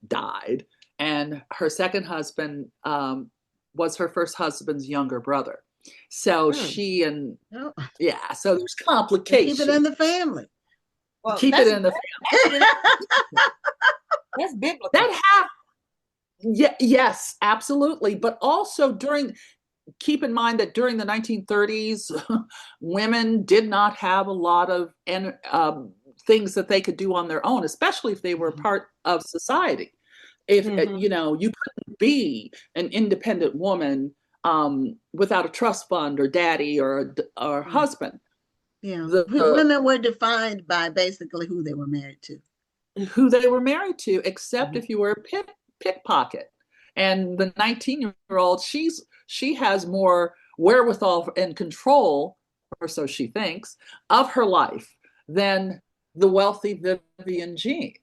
died. And her second husband was her first husband's younger brother. So she and Oh, yeah, so there's keep complications. it in the family. Well, Keep it in the family. That's biblical. That yes, absolutely. But also keep in mind that during the 1930s, women did not have a lot of things that they could do on their own, especially if they were part of society. If you couldn't be an independent woman without a trust fund or daddy or husband. Yeah, women were defined by basically who they were married to. Who they were married to, except if you were a pickpocket. And the 19-year-old, she has more wherewithal and control, or so she thinks, of her life than the wealthy Vivian Jean.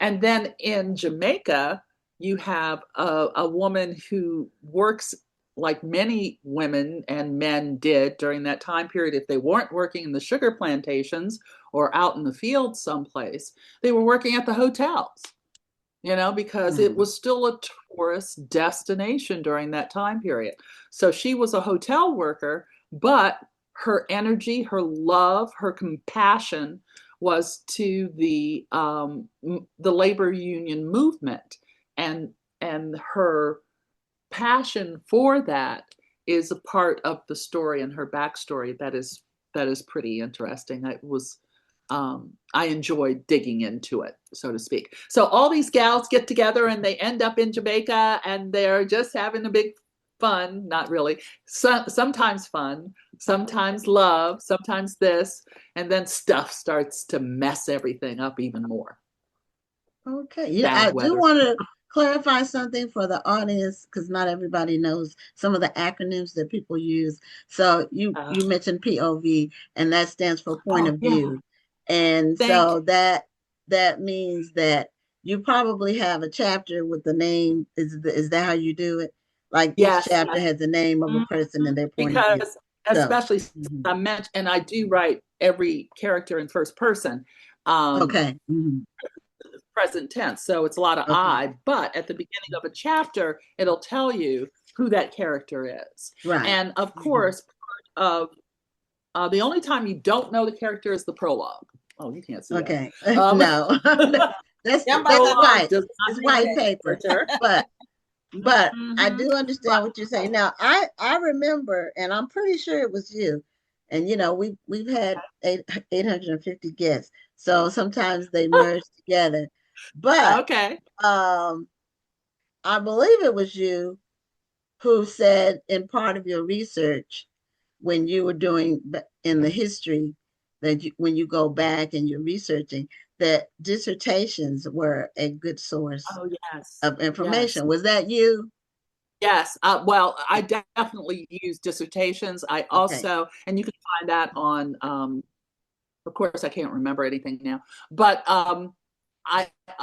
And then in Jamaica, you have a woman who works like many women and men did during that time period. If they weren't working in the sugar plantations or out in the fields someplace, they were working at the hotels, because it was still a tourist destination during that time period. So she was a hotel worker, but her energy, her love, her compassion was to the labor union movement, and her passion for that is a part of the story and her backstory that is pretty interesting. I enjoyed digging into it, so to speak. So all these gals get together and they end up in Jamaica and they're just having a big fun, not really, sometimes fun, sometimes love, sometimes this, and then stuff starts to mess everything up even more. Okay, I do want to clarify something for the audience because not everybody knows some of the acronyms that people use. So you mentioned POV, and that stands for point of view. And so that means that you probably have a chapter with the name. Is that how you do it? Like each chapter has the name of a person and their point of view. Especially I meant, and I do write every character in first person. Okay. Present tense, so it's a lot of I, but at the beginning of a chapter, it'll tell you who that character is. Right. And of course, part of the only time you don't know the character is the prologue. Oh, you can't see that. No. that's white. It's white paper. But I do understand what you're saying. Now, I remember, and I'm pretty sure it was you. And we've had 850 guests, so sometimes they merge together. But I believe it was you who said in part of your research when you were doing in the history that when you go back and you're researching that dissertations were a good source of information. Yes. Was that you? Yes. Well, I definitely use dissertations. I also, and you can find that on, of course, I can't remember anything now, but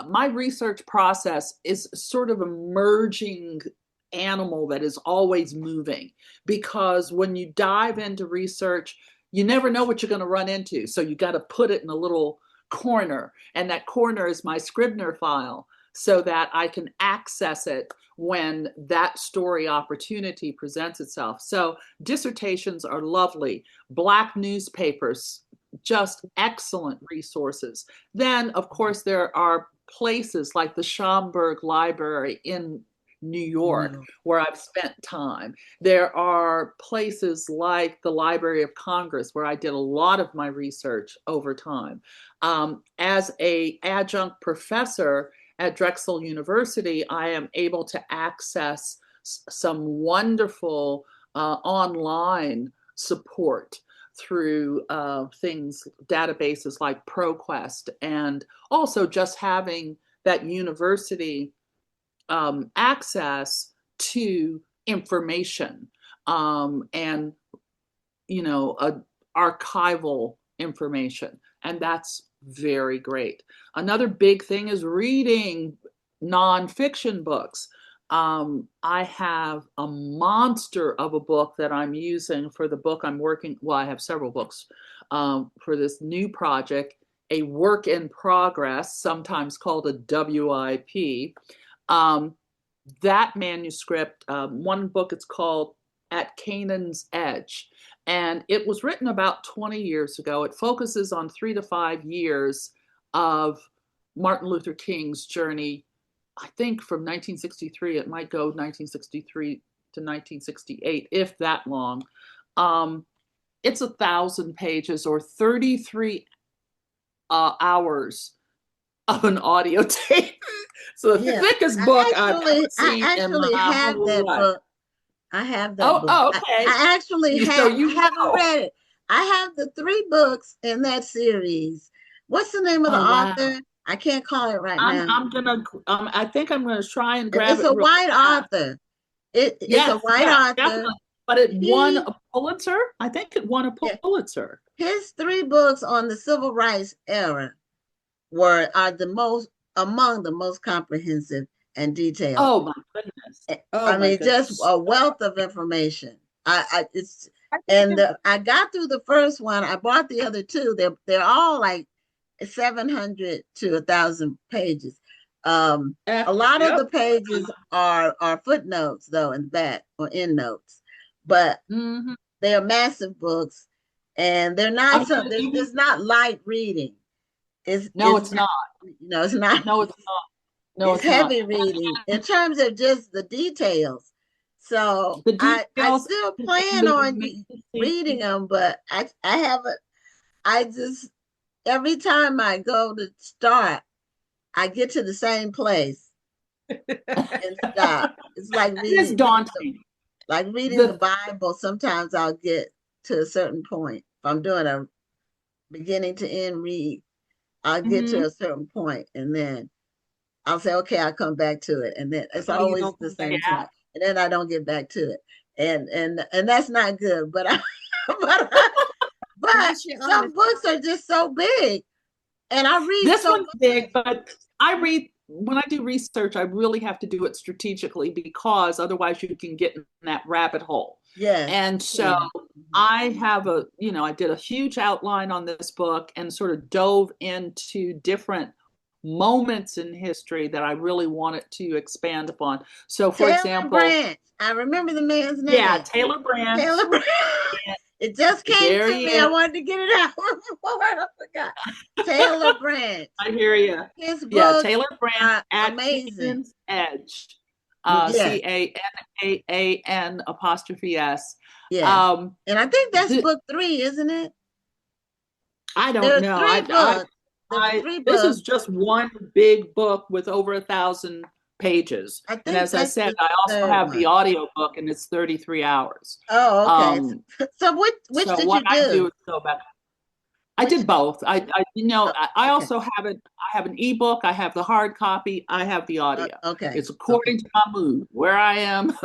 my research process is sort of a merging animal that is always moving, because when you dive into research, you never know what you're going to run into. So you got to put it in a little corner, and that corner is my Scribner file so that I can access it when that story opportunity presents itself. So dissertations are lovely. Black newspapers, just excellent resources. Then, of course, there are places like the Schomburg Library in New York, where I've spent time. There are places like the Library of Congress, where I did a lot of my research over time. As an adjunct professor at Drexel University, I am able to access some wonderful online support through databases like ProQuest, and also just having that university access to information and archival information, and that's very great. Another big thing is reading nonfiction books. I have a monster of a book that I'm using for the book I'm working. Well, I have several books for this new project. a work in progress, sometimes called a WIP. That manuscript, one book, it's called At Canaan's Edge, and it was written about 20 years ago. It focuses on 3 to 5 years of Martin Luther King's journey. I think from 1963, it might go 1963 to 1968, if that long. It's 1,000 pages or 33 hours of an audio tape. So the thickest book I've ever seen in my whole life. Book. I have that book. Oh, okay. I actually have. So I haven't read it. I have the 3 books in that series. What's the name of the author? Wow. I can't call it right now. I'm gonna. I think I'm gonna try and grab it. It's a white author. It's a white author. Definitely. But it won a Pulitzer. I think it won a Pulitzer. His 3 books on the civil rights era are among the most comprehensive and detailed. Oh my goodness! I mean, just a wealth of information. I got through the first one. I bought the other 2. They're all like 700 to 1,000 pages. A lot of the pages are footnotes though in the back or endnotes, but they are massive books, and they're not. It's not light reading. It's not. No, it's not. No, it's not. No, it's heavy reading in terms of just the details. So I still plan on reading them, but I haven't. I just, every time I go to start, I get to the same place and stop. It's like reading. It's daunting. Like reading the Bible. Sometimes I'll get to a certain point. If I'm doing a beginning to end read, I'll get to a certain point, and then I'll say, okay, I'll come back to it. And then it's always the same time. And then I don't get back to it. And that's not good. But some books are just so big. And I read this one's big, but when I do research, I really have to do it strategically, because otherwise you can get in that rabbit hole. Yeah. And so I have I did a huge outline on this book and sort of dove into different moments in history that I really wanted to expand upon. So for example, Branch. I remember the man's name. Yeah, Taylor Branch. Taylor Branch. It just came to me. I wanted to get it out before I forgot. Taylor Branch. I hear you. His books Taylor Branch at Canaan's Edge. CANAAN''S. Yeah. And I think that's book 3, isn't it? I don't know. This is just one big book with over 1,000 pages. And as I said, I also have the audio book, and it's 33 hours. Oh, okay. So which did you do? I did both. I also have it. I have an ebook. I have the hard copy. I have the audio. Okay. It's according to my mood, where I am,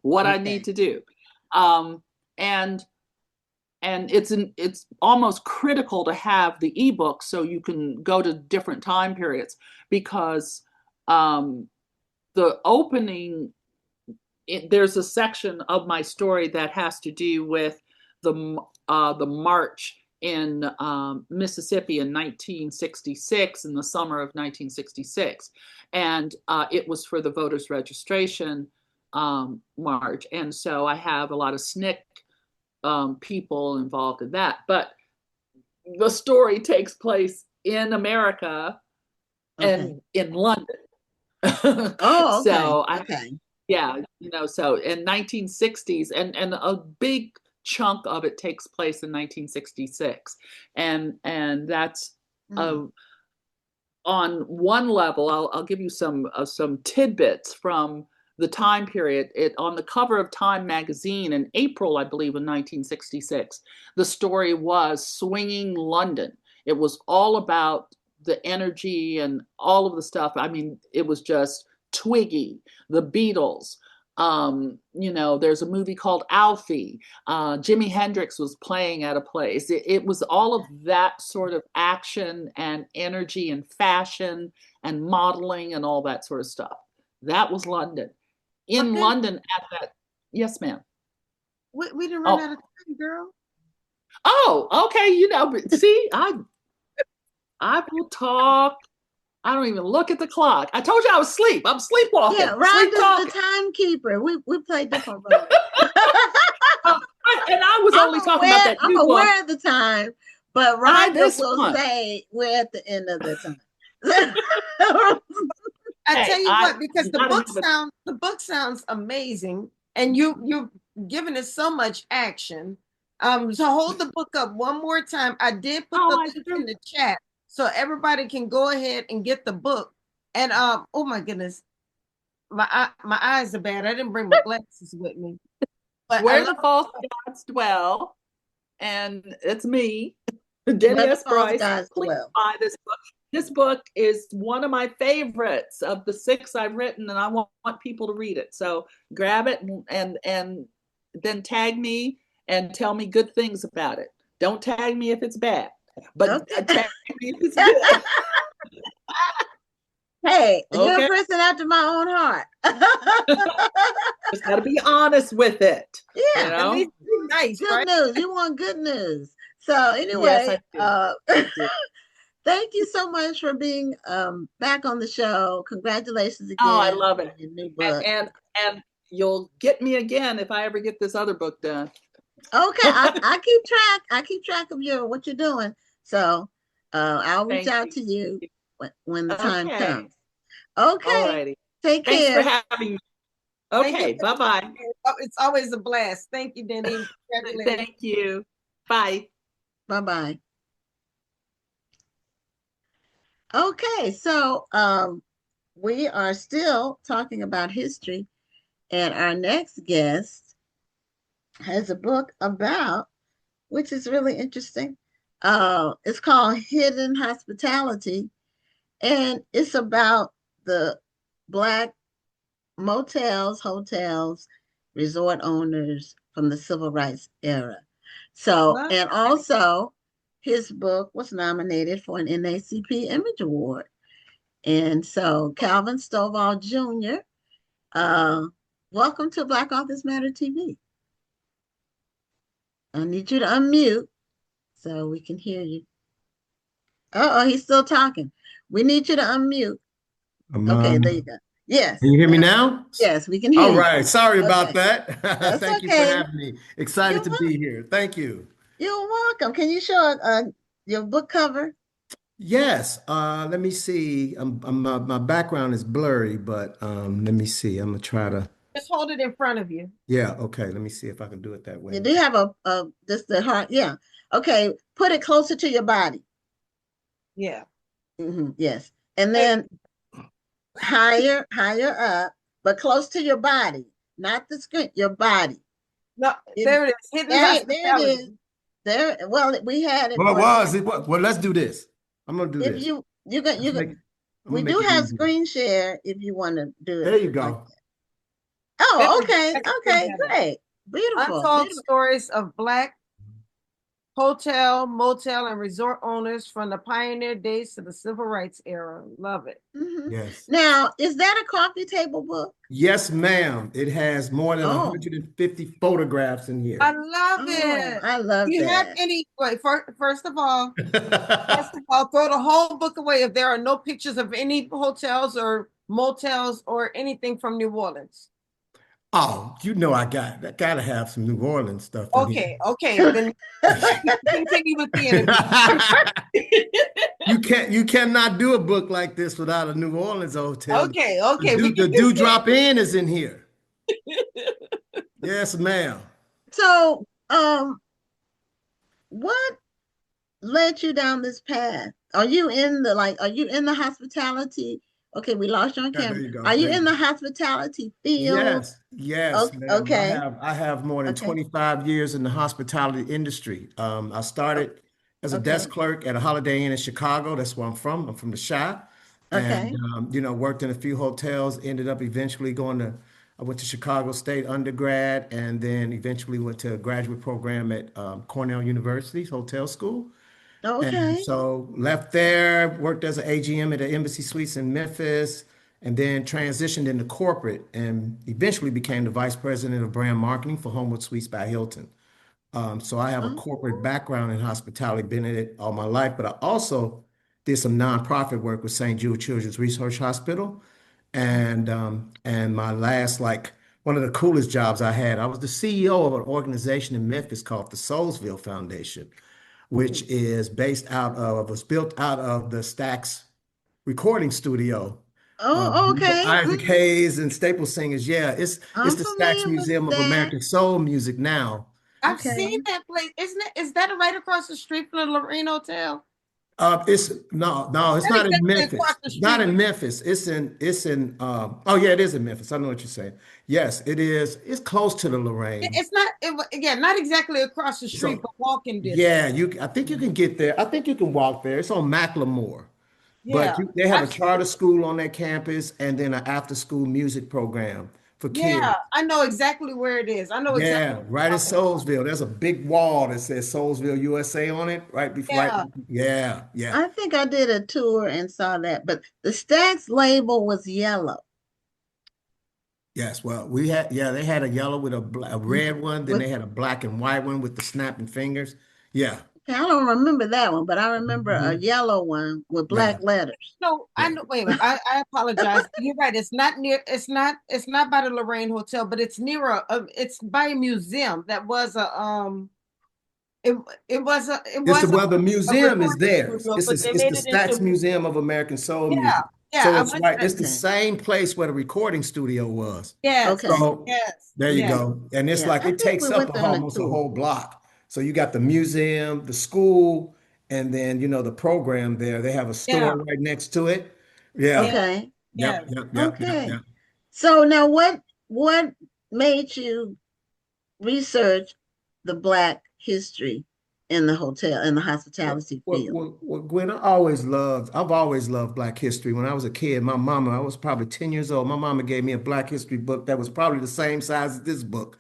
what I need to do, and it's almost critical to have the ebook so you can go to different time periods, because the opening, there's a section of my story that has to do with the march in Mississippi in 1966, in the summer of 1966. And it was for the voters registration march. And so I have a lot of SNCC people involved in that. But the story takes place in America and in London. Oh, okay. So so in 1960s, and a big chunk of it takes place in 1966, and that's on one level. I'll give you some tidbits from the time period. On the cover of Time magazine in April, I believe, in 1966, the story was Swinging London. It was all about the energy and all of the stuff. I mean, it was just Twiggy, the Beatles. There's a movie called Alfie. Jimi Hendrix was playing at a place. It was all of that sort of action and energy and fashion and modeling and all that sort of stuff. That was London. In London at that, yes, ma'am. We didn't run out of time, girl. Oh, okay. But see, I will talk. I don't even look at the clock. I told you I was asleep. I'm sleepwalking. Yeah, Rod Sleep is talking. the timekeeper. We play different roles. And I was only talking about that I'm new book. aware of the time, but Buy Rhonda this will one. say we're at the end of the time. I Hey, tell you what, because the gotta book have it. sounds amazing, and you're giving it so much action. So hold the book up one more time. I did put the I link do. in the chat so everybody can go ahead and get the book. And oh my goodness, my eyes are bad. I didn't bring my glasses with me, but I Where love the false gods dwell, and it's me, Denny Where the S. false Bryce. gods Please dwell. buy this book. This book is one of my favorites of the 6 I've written, and I want people to read it. So grab it and then tag me and tell me good things about it. Don't tag me if it's bad, but Okay. tag me if it's good. Hey, you're a Okay, person after my own heart. just got to be honest with it. Yeah. You at know. least be nice, Good right? news. You want good news. So Yes, anyway, I do. thank you so much for being back on the show. Congratulations Oh, I again love on it. your new And, book. and you'll get me again if I ever get this other book done. Okay, I keep track. I keep track of what you're doing. So I'll reach Thank out you. to you when the time Okay. comes. Okay. Alrighty. Take Thanks for care. having me. Thank you. Okay. Bye-bye. It's always a blast. Thank you, Denny. Congratulations. Thank you. Bye. Bye-bye. Okay, so we are still talking about history, and our next guest has a book about, which is really interesting. It's called Hidden Hospitality, and it's about the Black motels, hotels, resort owners from the civil rights era. So, Well, and also his book was nominated for an NAACP Image Award. And so, Calvin Stovall Jr., uh, welcome to Black Authors Matter TV. I need you to unmute so we can hear you. Oh, he's still talking. We need you to unmute. Okay, there you go. Yes. Can you hear me now? Yes, we can hear All you. right. Sorry about Okay. that. That's Thank you for okay. having me. Excited to be here. Thank you. You're welcome. Can you show your book cover? Yes. Let me see. My background is blurry, but let me see. I'm gonna try to. just hold it in front of you. Yeah. Okay. Let me see if I can do it that You way. do have a just the heart. Yeah. Okay. Put it closer to your body. Yeah. Yes. And then higher up, but close to your body, not the screen, your body. No, there it is. Hidden There it hospitality. is. There. Well, we had it. Well, it but was. Well, let's do this. I'm gonna do if this. you can I'm gonna we make do it have easy. screen share if you want to do There it you like go. that. Oh, okay. That's Okay, better. great. Beautiful. Untold Beautiful. stories of Black hotel, motel, and resort owners from the pioneer days to the civil rights era. Love it. Yes. Now, is that a coffee table book? Yes, ma'am. It has more than Oh, 150 photographs in I here. love oh, it. I love Do you have that. any, wait, first of all, throw the whole book away if there are no pictures of any hotels or motels or anything from New Orleans. Oh, I gotta have some New Orleans stuff in here. Okay, then continue with the interview. You cannot do a book like this without a New Orleans hotel. Okay, we The can do Dewdrop Inn is in here. Yes, ma'am. So, what led you down this path? Are you in the hospitality? Okay, we lost you on Yeah, there camera. you go. Are you There you in go. the hospitality field? Yes, ma'am. Okay, I have more than okay, 25 years in the hospitality industry. I started as a okay, desk clerk at a Holiday Inn in Chicago. That's where I'm from. I'm from the Chi, and okay, worked in a few hotels. Ended up eventually I went to Chicago State undergrad, and then eventually went to a graduate program at Cornell University's hotel school. And okay. so left there, worked as an AGM at the Embassy Suites in Memphis, and then transitioned into corporate and eventually became the vice president of brand marketing for Homewood Suites by Hilton. So I have a Oh, corporate background in hospitality, been in it all my life, but I also did some nonprofit work with St. Jude Children's Research Hospital. And my last, like, one of the coolest jobs I had, I was the CEO of an organization in Memphis called the Soulsville Foundation, which is was built out of the Stax recording studio. Oh, okay. Isaac Hayes and Staple Singers. Yeah, it's I'm the Stax familiar with Museum of that. American Soul Music now. I've Okay. seen that place. Is that right across the street from the Lorraine Hotel? It's no, it's not in Memphis. It's not in Memphis. Oh yeah, it is in Memphis. I know what you're saying. Yes, it is. It's close to the Lorraine. It's not, not exactly across the street, but walking distance. Yeah, I think you can get there. I think you can walk there. It's on Macklemore. Yeah. But they have a charter school on that campus and then an after-school music program for kids. Yeah, I know exactly where it is. I know exactly. Yeah, right in Soulsville. There's a big wall that says Soulsville, USA on it, right before. Yeah. Yeah. I think I did a tour and saw that, but the Stax label was yellow. Yes, well, they had a yellow with a red one, then they had a black and white one with the snapping fingers. Yeah. I don't remember that one, but I remember a yellow one with black letters. No, I know. Wait a minute. I apologize. You're right. It's not near. It's not by the Lorraine Hotel, but it's near it's by a museum that was a the museum is there. It's the Stax Museum of American Soul Music. So it's right. It's the same place where the recording studio was. Yeah. Okay. So there you go. And it's like it takes up almost a whole block. So you got the museum, the school, and then the program there. They have a store right next to it. Yeah. Okay. Yep. Okay. So now what made you research the Black history in the hospitality field? Well, Gwen, I've always loved Black history. When I was a kid, I was probably 10 years old. My mama gave me a Black history book that was probably the same size as this book.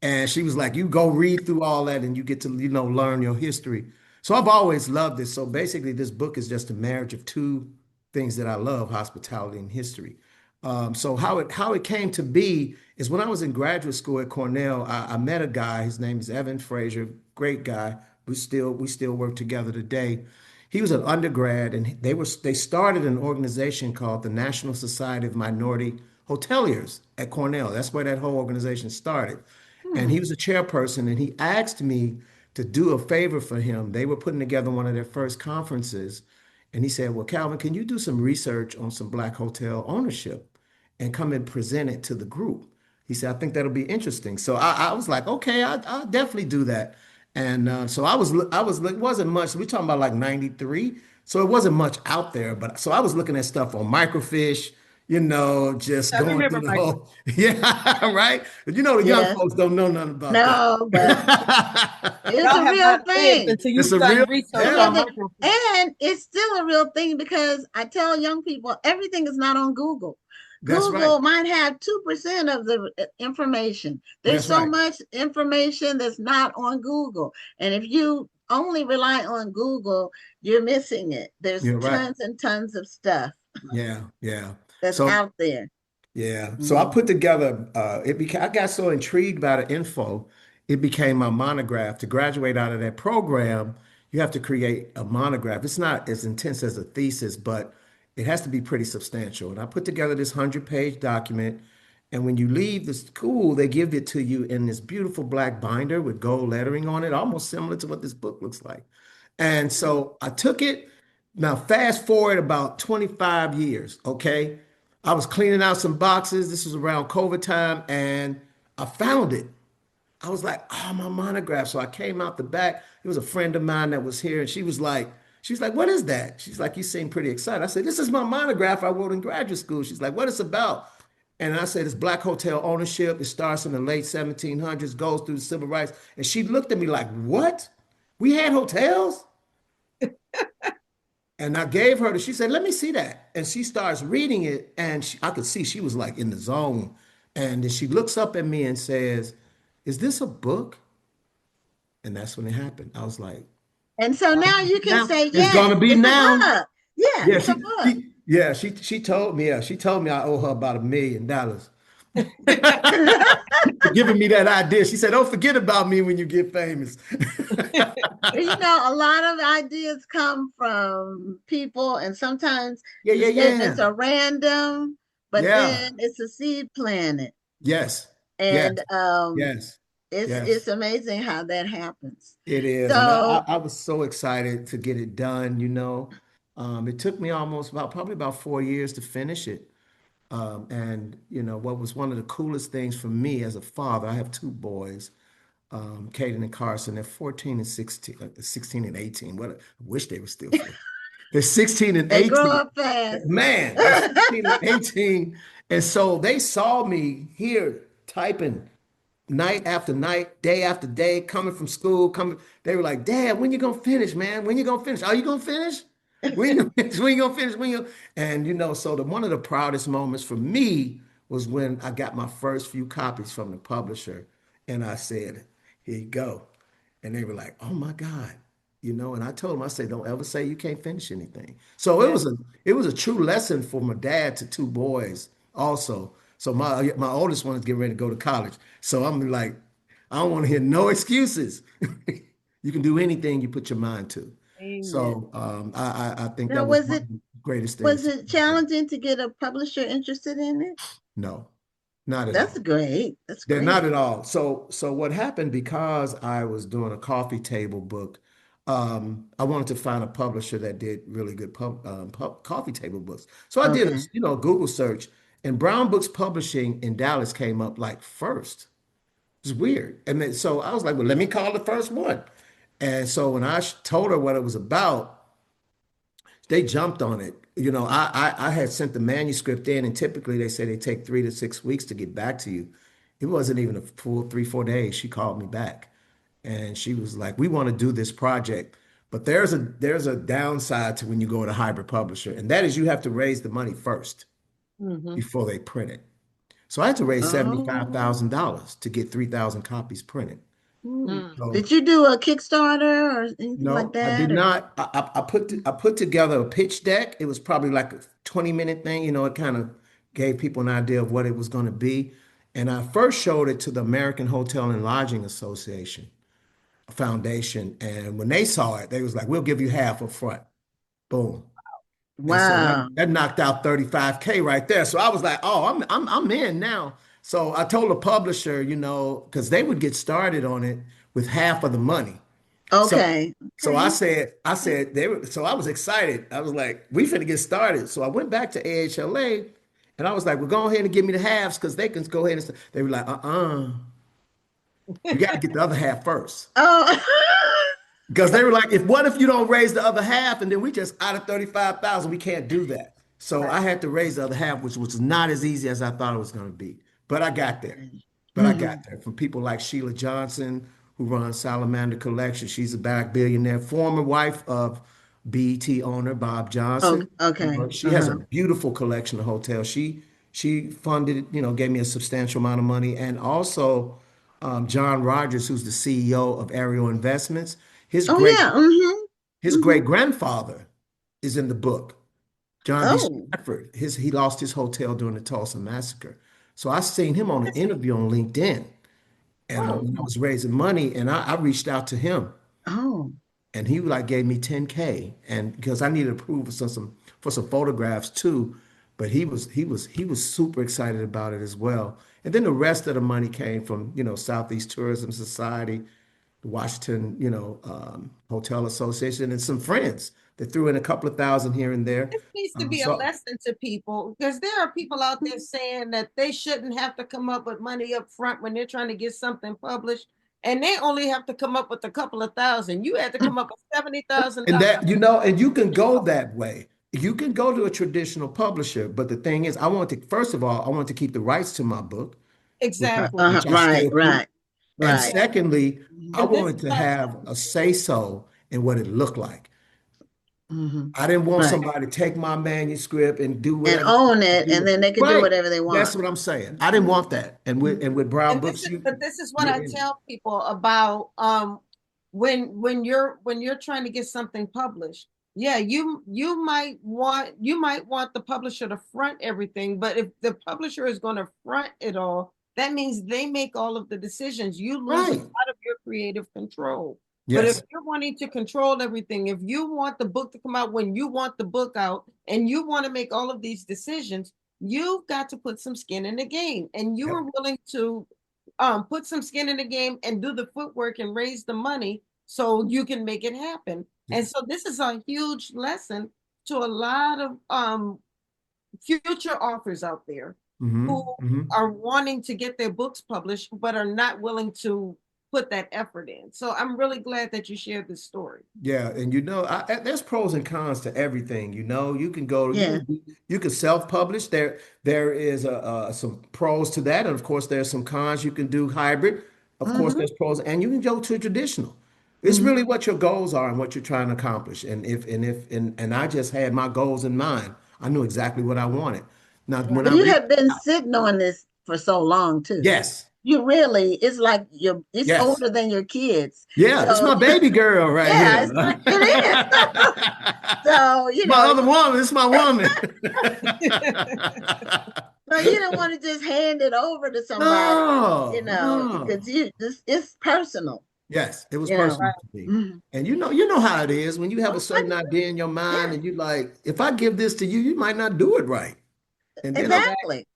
And she was like, you go read through all that and you get to, learn your history. So I've always loved this. So basically, this book is just a marriage of two things that I love, hospitality and history. So how it came to be is when I was in graduate school at Cornell, I met a guy. His name is Evan Frazier, great guy. We still work together today. He was an undergrad, and they started an organization called the National Society of Minority Hoteliers at Cornell. That's where that whole organization started. And he was a chairperson, and he asked me to do a favor for him. They were putting together one of their first conferences, and he said, well, Calvin, can you do some research on some Black hotel ownership and come and present it to the group? He said, I think that'll be interesting. So I was like, okay, I'll definitely do that. And so it wasn't much. We're talking about like 93. So it wasn't much out there. But so I was looking at stuff on microfiche, just going through the whole, right? But the young folks don't know nothing about that. But it's a real thing. It's a real and it's still a real thing because I tell young people everything is not on Google. Google might have 2% of the information. There's so much information that's not on Google. And if you only rely on Google, you're missing it. There's tons and tons of stuff. Yeah. That's out there. Yeah. So I put together, I got so intrigued by the info, it became my monograph. To graduate out of that program, you have to create a monograph. It's not as intense as a thesis, but it has to be pretty substantial. And I put together this 100-page document. And when you leave the school, they give it to you in this beautiful Black binder with gold lettering on it, almost similar to what this book looks like. And so I took it. Now, fast forward about 25 years, okay? I was cleaning out some boxes. This was around COVID time, and I found it. I was like, oh, my monograph. So I came out the back. It was a friend of mine that was here, and she was like, what is that? She's like, you seem pretty excited. I said, this is my monograph I wrote in graduate school. She's like, what is it about? And I said, it's Black hotel ownership. It starts in the late 1700s, goes through the civil rights. And she looked at me like, what? We had hotels? And I gave her she said, let me see that. And she starts reading it, and I could see she was like in the zone. And then she looks up at me and says, is this a book? And that's when it happened. I was like, and so now you can say, yes, it's gonna be now. Yeah, it's a book. She told me I owe her about $1 million. Giving me that idea. She said, don't forget about me when you get famous. A lot of ideas come from people, and sometimes the statements Yeah. are random, but Yeah. then it's a seed planted. Yes. Yes. And Yes. it's Yes. amazing how that happens. It is. And So I was so excited to get it done, It took me probably about 4 years to finish it. And what was one of the coolest things for me as a father, I have two boys, Caden and Carson. They're 14 and 16, 16 and 18. What I wish they were still 14. They're 16 and they grow 18. up fast. Man, they're 16 and 18. And so they saw me here typing night after night, day after day, coming from school, coming. They were like, Dad, when you gonna finish, man? When you gonna finish? Are you gonna finish? When you gonna finish? When you gonna finish? And so one of the proudest moments for me was when I got my first few copies from the publisher, and I said, "Here you go," and they were like, "Oh my God." And I told them, I said, don't ever say you can't finish anything. So it was a true lesson for my dad to two boys also. So my oldest one is getting ready to go to college. So I'm like, I don't want to hear no excuses. You can do anything you put your mind to. Amen. So I think Now, that was one of the greatest was things. it challenging to get a publisher interested in it? No, not at That's all. great. That's They're great. not at all. So what happened, because I was doing a coffee table book, I wanted to find a publisher that did really good coffee table books. So I did a Okay. Google search, and Brown Books Publishing in Dallas came up like first. It's weird. And then, so I was like, well, let me call the first one. And so when I told her what it was about, they jumped on it. I had sent the manuscript in, and typically they say they take 3 to 6 weeks to get back to you. It wasn't even a full 3, 4 days. She called me back, and she was like, "We want to do this project, but there's a downside to when you go to a hybrid publisher, and that is you have to raise the money first Mhm. before they print it." So I had to raise Oh. $75,000 to get 3,000 copies printed. Mm. So Did you do a Kickstarter or anything like no, I did that? Or not. I put together a pitch deck. It was probably like a 20-minute thing. It kind of gave people an idea of what it was going to be. And I first showed it to the American Hotel and Lodging Association Foundation. And when they saw it, they was like, "We'll give you half up front." Boom. And so that, wow. that knocked out 35K right there. So I was like, "Oh, I'm in now." So I told the publisher, because they would get started on it with half of the money. So Okay. so I Okay. said so I was excited. I was like, we finna get started. So I went back to AHLA, and I was like, well, go ahead and give me the halves because they can go ahead and they were like, you got to get the other half first. Oh. Because they were like, what if you don't raise the other half, and then we just out of 35,000, we can't do that. So I Right. had to raise the other half, which was not as easy as I thought it was going to be. But I got there. But I got Mhm. there from people like Sheila Johnson, who runs Salamander Collection. She's a black billionaire, former wife of BET owner Bob Okay. Johnson. Okay. She has a Uh-huh. beautiful collection of hotels. She funded, gave me a substantial amount of money, and also John Rogers, who's the CEO of Ariel Investments. His Oh great yeah. Mm-hmm. his Mm-hmm. great grandfather is in the book. John D. Oh. Stratford. He lost his hotel during the Tulsa massacre. So I seen him on an interview on LinkedIn, and Oh, when I was raising money, and I reached out to him, Oh. and he like gave me 10K, and because I needed approval for some photographs too, but he was super excited about it as well. And then the rest of the money came from Southeast Tourism Society, the Washington Hotel Association, and some friends that threw in a couple of thousand here and there. this needs to be a So lesson to people because there are people out there saying that they shouldn't have to come up with money up front when they're trying to get something published, and they only have to come up with a couple of thousand. You had to come up with $70,000. and and you can go that way. You can go to a traditional publisher, but the thing is, first of all, I want to keep the rights to my book, which I Exactly. which I Right. still do. Right. And Right. secondly, I And this is wanted to what I have tell a people. say so in what it looked like. Mm-hmm. I didn't want Right. somebody to take my manuscript and do And whatever own it, do and with then it. they could do Right. whatever they That's want. what I'm saying. I didn't want that. And with Brown And this Books, is, but this is what you're I in it. tell people about when you're trying to get something published. Yeah, you might want the publisher to front everything, but if the publisher is going to front it all, that means they make all of the decisions. You lose a Right. lot of your creative control. But if Yes. you're wanting to control everything, if you want the book to come out when you want the book out and you want to make all of these decisions, you've got to put some skin in the game. And you Yep. are willing to put some skin in the game and do the footwork and raise the money so you can make it happen. And so this is a huge lesson to a lot of future authors out there who are wanting to get their books published, but are not willing to put that effort in. So I'm really glad that you shared this story. Yeah, and there's pros and cons to everything. You can go, Yeah. you can self-publish. There is some pros to that, and of course, there's some cons. You can do hybrid. Of course, there's pros, and you can go to traditional. It's really what your goals are and what you're trying to accomplish. And I just had my goals in mind. I knew exactly what I wanted. Now, when But I you read, have been sitting on this for so long too. yes, You really, it's like it's yes. older than your kids. Yeah, this is my baby girl right Yeah, here. it is. So, My other woman, this is my woman. so you don't want to just hand it over to somebody, No. because it's personal. Yes, it was You know. personal to me. Mhm. And you know how it is when you have a certain idea in your mind and you like, if I give this to you, you might not do it right. And then Exactly.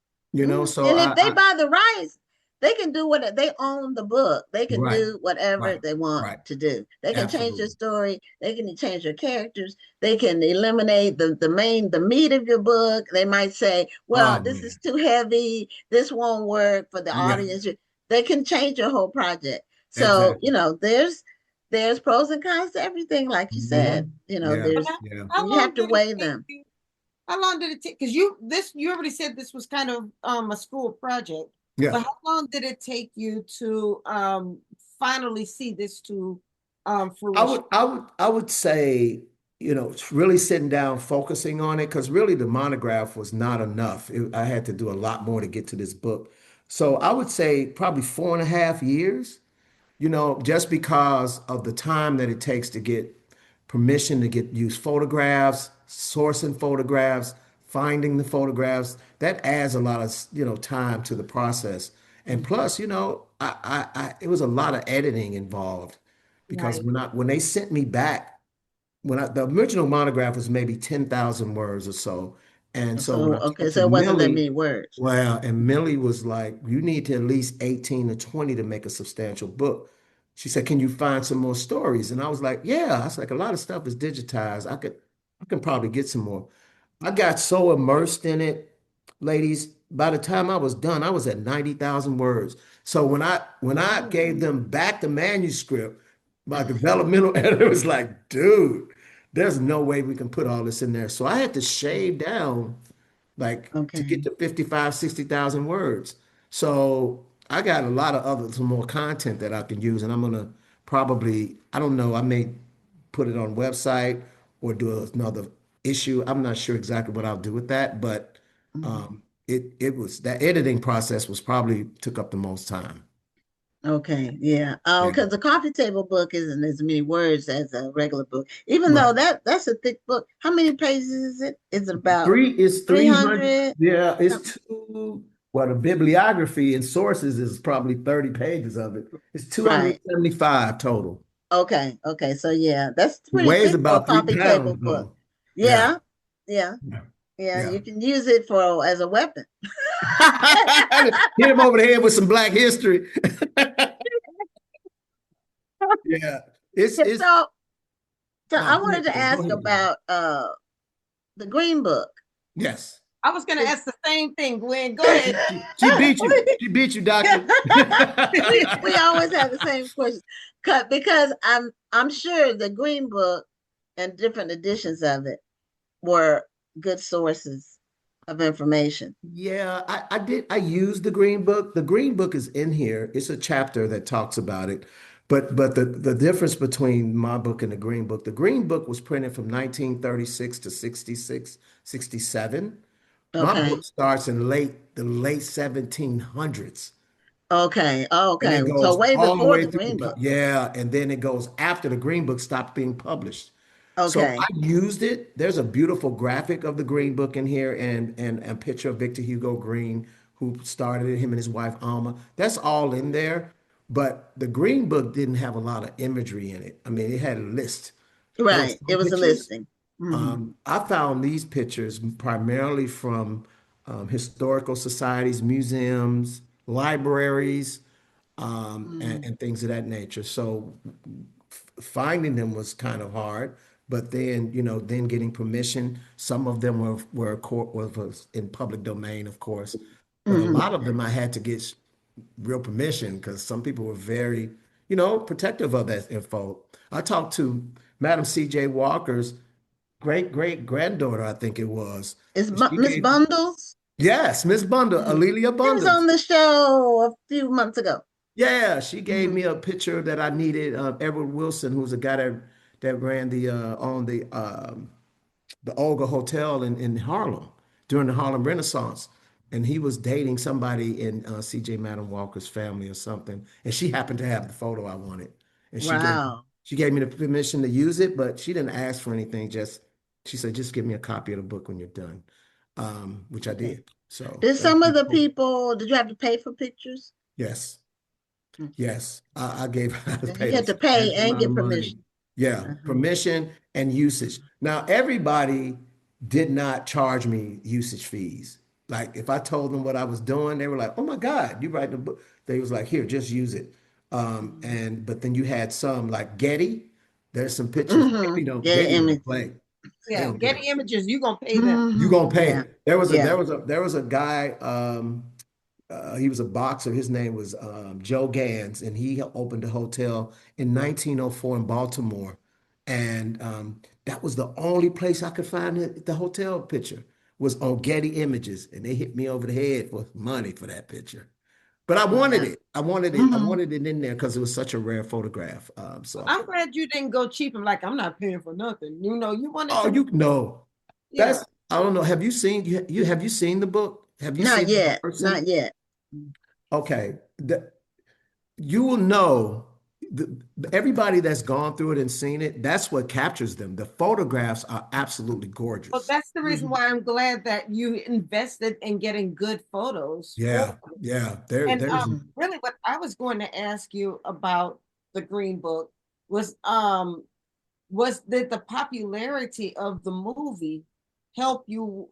so And if they buy the rights, they can do they own the book. They can Right, do whatever right, they want right. to do. They can change your Absolutely. story. They can change your characters. They can eliminate the meat of your book. They might say, well, Oh this man. is too heavy. This won't work for the Yeah, audience. They can change your whole project. So, exactly. there's pros and cons to everything, like you said. Yeah, There's yeah. How you long have to did it weigh take them. you? How long did it take? Because you already said this was kind of a school project. Yeah. But how long did it take you to finally see this to fruition? I would say, really sitting down, focusing on it, because really the monograph was not enough. I had to do a lot more to get to this book. So I would say probably 4.5 years, just because of the time that it takes to get permission to use photographs, sourcing photographs, finding the photographs. That adds a lot of, time to the process. And plus, it was a lot of editing involved because Right. when they sent me back, the original monograph was maybe 10,000 words or so. And so when So, I okay, talked to so it wasn't that Millie, many words. well, and Millie was like, you need to at least 18 to 20 to make a substantial book. She said, can you find some more stories? And I was like, yeah. I was like, a lot of stuff is digitized. I can probably get some more. I got so immersed in it, ladies. By the time I was done, I was at 90,000 words. So when I gave them back the manuscript, my developmental editor was like, dude, there's no way we can put all this in there. So I had to shave down like to get Okay. to 55, 60,000 words. So I got a lot of some more content that I can use, and I'm gonna probably, I don't know, I may put it on website or do another issue. I'm not sure exactly what I'll do with that, but Mhm. it was that editing process was probably took up the most time. Okay, yeah. Yeah. Because the coffee table book isn't as many words as a regular book, even though Right. that's a thick book. How many pages is it? Is it about Three is 300. 300? Yeah, it's two. Well, the bibliography and sources is probably 30 pages of it. It's Right. 275 total. Okay. Okay. So yeah, that's It pretty weighs thick for a about three coffee table pounds, book. though. Yeah. Yeah. Yeah. Yeah. Yeah. Yeah. You can use it as a weapon. Hit him over the head with some Black history. Yeah. It's So I no, go wanted to ahead. Go ask ahead, Gwen. about the Green Book. Yes. I was going to ask the same thing, Gwen. Go ahead. She beat you. She beat you, doctor. We always have the same question because I'm sure the Green Book and different editions of it were good sources of information. Yeah, I did. I used the Green Book. The Green Book is in here. It's a chapter that talks about it. But the difference between my book and the Green Book was printed from 1936 to 66, 67. My Okay. book starts in the late 1700s. Okay. And Okay. it So goes way all the before way the through Green Book. yeah, and then it goes after the Green Book stopped being published. So Okay. I used it. There's a beautiful graphic of the Green Book in here and a picture of Victor Hugo Green, who started it, him and his wife Alma. That's all in there. But the Green Book didn't have a lot of imagery in it. I mean, it had a list. There were Right. It some was a pictures. listing. Hmm. I found these pictures primarily from historical societies, museums, libraries, Mm. and things of that nature. So finding them was kind of hard, but then, then getting permission. Some of them was in public domain, of course, but a Hmm. lot of them I had to get real permission because some people were very, protective of that info. I talked to Madam C.J. Walker's great great granddaughter, I think it was. Is She Miss gave, Bundles? yes, Miss Bundle, Mhm. Alelia She was Bundles. on the show a few months ago. Yeah, she gave Hmm. me a picture that I needed of Edward Wilson, who's a guy that ran the Olga Hotel in Harlem during the Harlem Renaissance. And he was dating somebody in CJ Madam Walker's family or something. And she happened to have the photo I wanted. And Wow. she gave me the permission to use it, but she didn't ask for anything. She said, just give me a copy of the book when you're done, which I Okay. did. So Did that was some of pretty the cool. people, did you have to pay for pictures? Yes. Mm. Yes, I gave I You paid a had to pay substantial and amount of get money. permission. Yeah, Uh-huh. permission and usage. Now, everybody did not charge me usage fees. Like if I told them what I was doing, they were like, "Oh my God, you write the book." They was like, "Here, just use it." But then you had some like Getty. There's some pictures. Mm-hmm. Get Getty an don't image. play. They Yeah, don't play. Getty Images, you gonna pay them. You Hmm. gonna Yeah. pay. Yeah. There was a guy. He was a boxer. His name was Joe Gans, and he opened a hotel in 1904 in Baltimore. And that was the only place I could find the hotel picture was on Getty Images, and they hit me over the head for money for that picture. But I wanted Yeah. it. I wanted it. I Hmm. wanted it in there because it was such a rare photograph. So, I'm glad you didn't go cheap. I'm like, I'm not paying for nothing. You wanted oh, to, you know, yeah. that's I don't know. Have you seen have you seen the book? Have you Not seen it in yet. person? Not yet. Okay. You will know everybody that's gone through it and seen it, that's what captures them. The photographs are absolutely Well, gorgeous. that's the reason Mhm. why I'm glad that you invested in getting good photos for Yeah, them. yeah. And There's Mhm. really, what I was going to ask you about the Green Book was did the popularity of the movie help you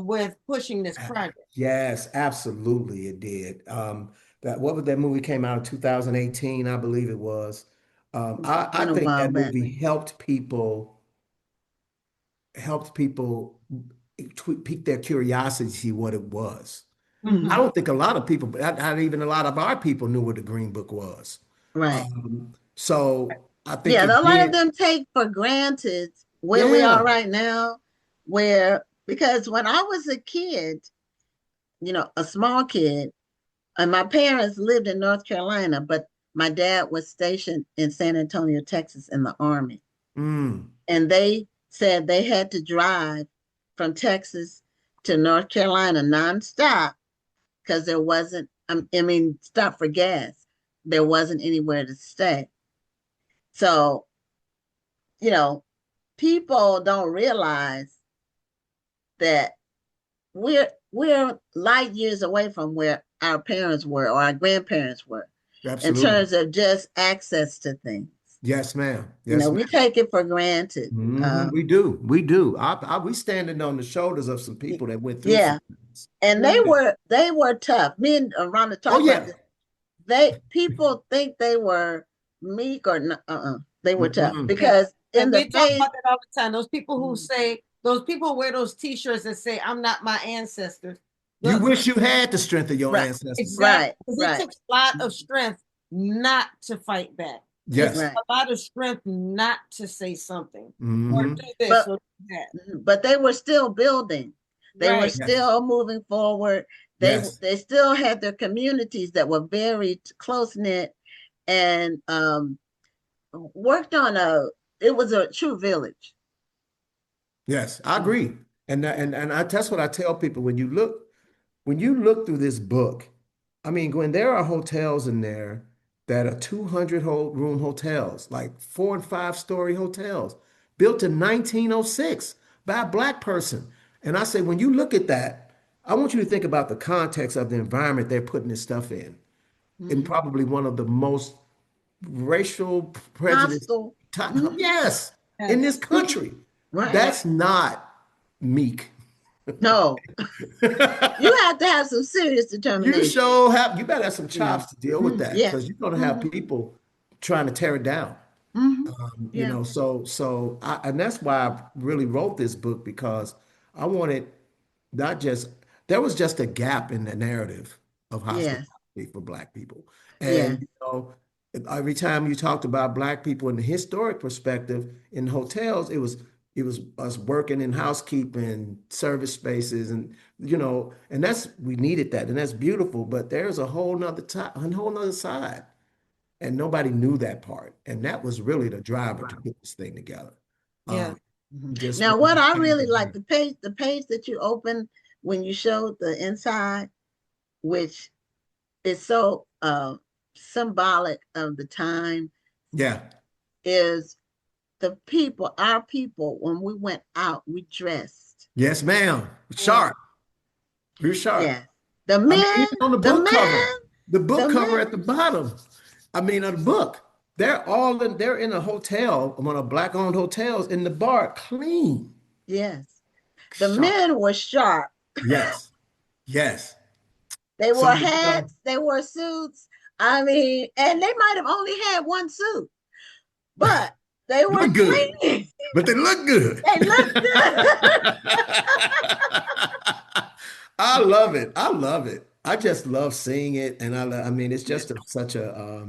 with pushing this project? yes, absolutely it did. That what was that movie came out in 2018, I believe it was. It's I been a think while that back. movie helped people pique their curiosity to see what it was. I Hmm. don't think a lot of people, not even a lot of our people knew what the Green Book was. Right. So I think Yeah, it a lot of did. them take for granted where we Yeah, are right now, because when I was a kid, a small kid, and my parents lived in North Carolina, but my dad was stationed in San Antonio, Texas in the Army. mm, And they said they had to drive from Texas to North Carolina nonstop because there wasn't, I mean, stop for gas. There wasn't anywhere to stay. So, you know, people don't realize that we're light years away from where our parents were or our grandparents were in absolutely. terms of just access to things. Yes, ma'am. Yes, We ma'am. take it for granted. We do. We do. We standing on the shoulders of some people that went through some Yeah, things. and they Mhm. were tough. Me and Rhonda Oh talked about yeah. this. People think they were meek or not. They were tough Mm-mm. Yeah. because in And the we talk face. about that all the time. Those people who say, those people who wear those t-shirts that say, I'm not my ancestors. You The, wish you had the strength of your Right, ancestors. exactly. right, Because it right, took a lot of strength not to fight back. It's Yes. right. a lot of strength not to say something or Hmm. do this But or do that. they were still building. They were Right. Yes. still moving forward. Yes. They still had their communities that were very close knit and worked on a. It was a true village. Yes. I agree. That's what I tell people when you look through this book, I mean, Gwen, there are hotels in there that are 200 room hotels, like 4 and 5 story hotels built in 1906 by a Black person. And I say, when you look at that, I want you to think about the context of the environment they're putting this stuff in probably one of the most racial prejudice. Hostile. Yes, in this country. Right. That's not meek. No. You have to have some serious determination. You better have some chops to deal with that, because you're going to have people trying to tear it down. You know, and that's why I really wrote this book, because I wanted not just, there was just a gap in the narrative of hospitality for Black people. And, you know, every time you talked about Black people in the historic perspective in hotels, it was us working in housekeeping, service spaces, and, you know, and we needed that, and that's beautiful, but there's a whole nother side. And nobody knew that part. And that was really the driver to put this thing together. Yeah. Now, what I really like, the page that you opened when you showed the inside, which is so symbolic of the time. Yeah. Is the people, our people, when we went out, we dressed. Yes, ma'am. Sharp. You're sharp. Yeah. The men, even on the book cover. The book cover men. at the bottom. Of the book. They're in a hotel, one of Black-owned hotels, in the bar, clean. Yes. The men were sharp. Yes. Yes. They wore hats, they wore suits. And they might have only had one suit, but they were good. clean. But they look good. They look good. I love it. I just love seeing it, and it's just such a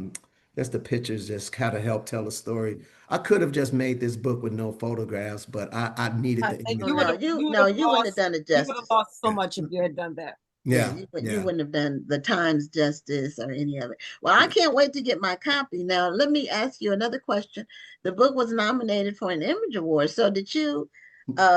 just the pictures just kind of help tell a story. I could have just made this book with no photographs, but I needed the image. You wouldn't have done it justice. You would have lost so much if you had done that. Yeah, you wouldn't have done the Times justice or any of it. Well, I can't wait to get my copy. Now, let me ask you another question. The book was nominated for an Image Award. So did you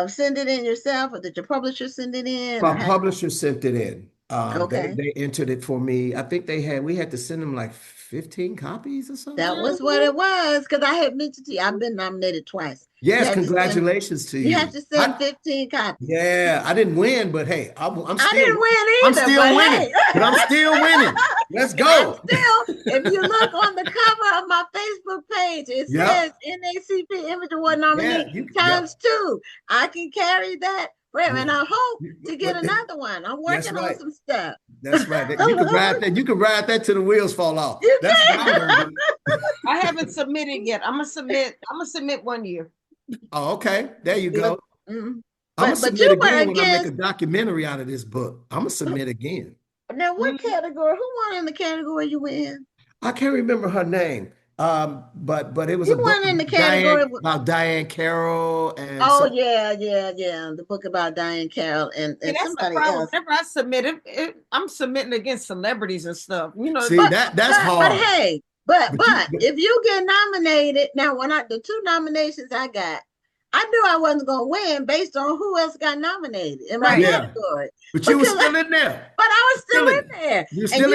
send it in yourself, or did your publisher send it in? My publisher sent it in. Okay. They entered it for me. I think we had to send them like 15 copies or something. That was what it was, because I had mentioned to you, I've been nominated twice. Yes, congratulations to you. You have to send 15 copies. Yeah, I didn't win, but hey, I didn't win either. I'm still winning. Hey. But I'm still winning. Let's go. If you look on the cover of my Facebook page, it says NAACP Image Award nominee ×2. I can carry that forever, and I hope to get another one. I'm working on some stuff. That's right. You can ride that. You can ride that till the wheels fall off. That's what I'm gonna do. I haven't submitted yet. I'm gonna submit one year. Oh, okay. There you go. Mm-hmm. I'm gonna submit again when I make a documentary out of this book. I'm gonna submit again. Now, what category? Who won in the category you were in? I can't remember her name. But it was a book in the category about Diane Carroll and the book about Diane Carroll and somebody else. Whenever I submit it, I'm submitting against celebrities and stuff. You know, that's hard. But hey, but if you get nominated, now the 2 nominations I got, I knew I wasn't going to win based on who else got nominated in my category. But you were still in there. But I was still in there. You still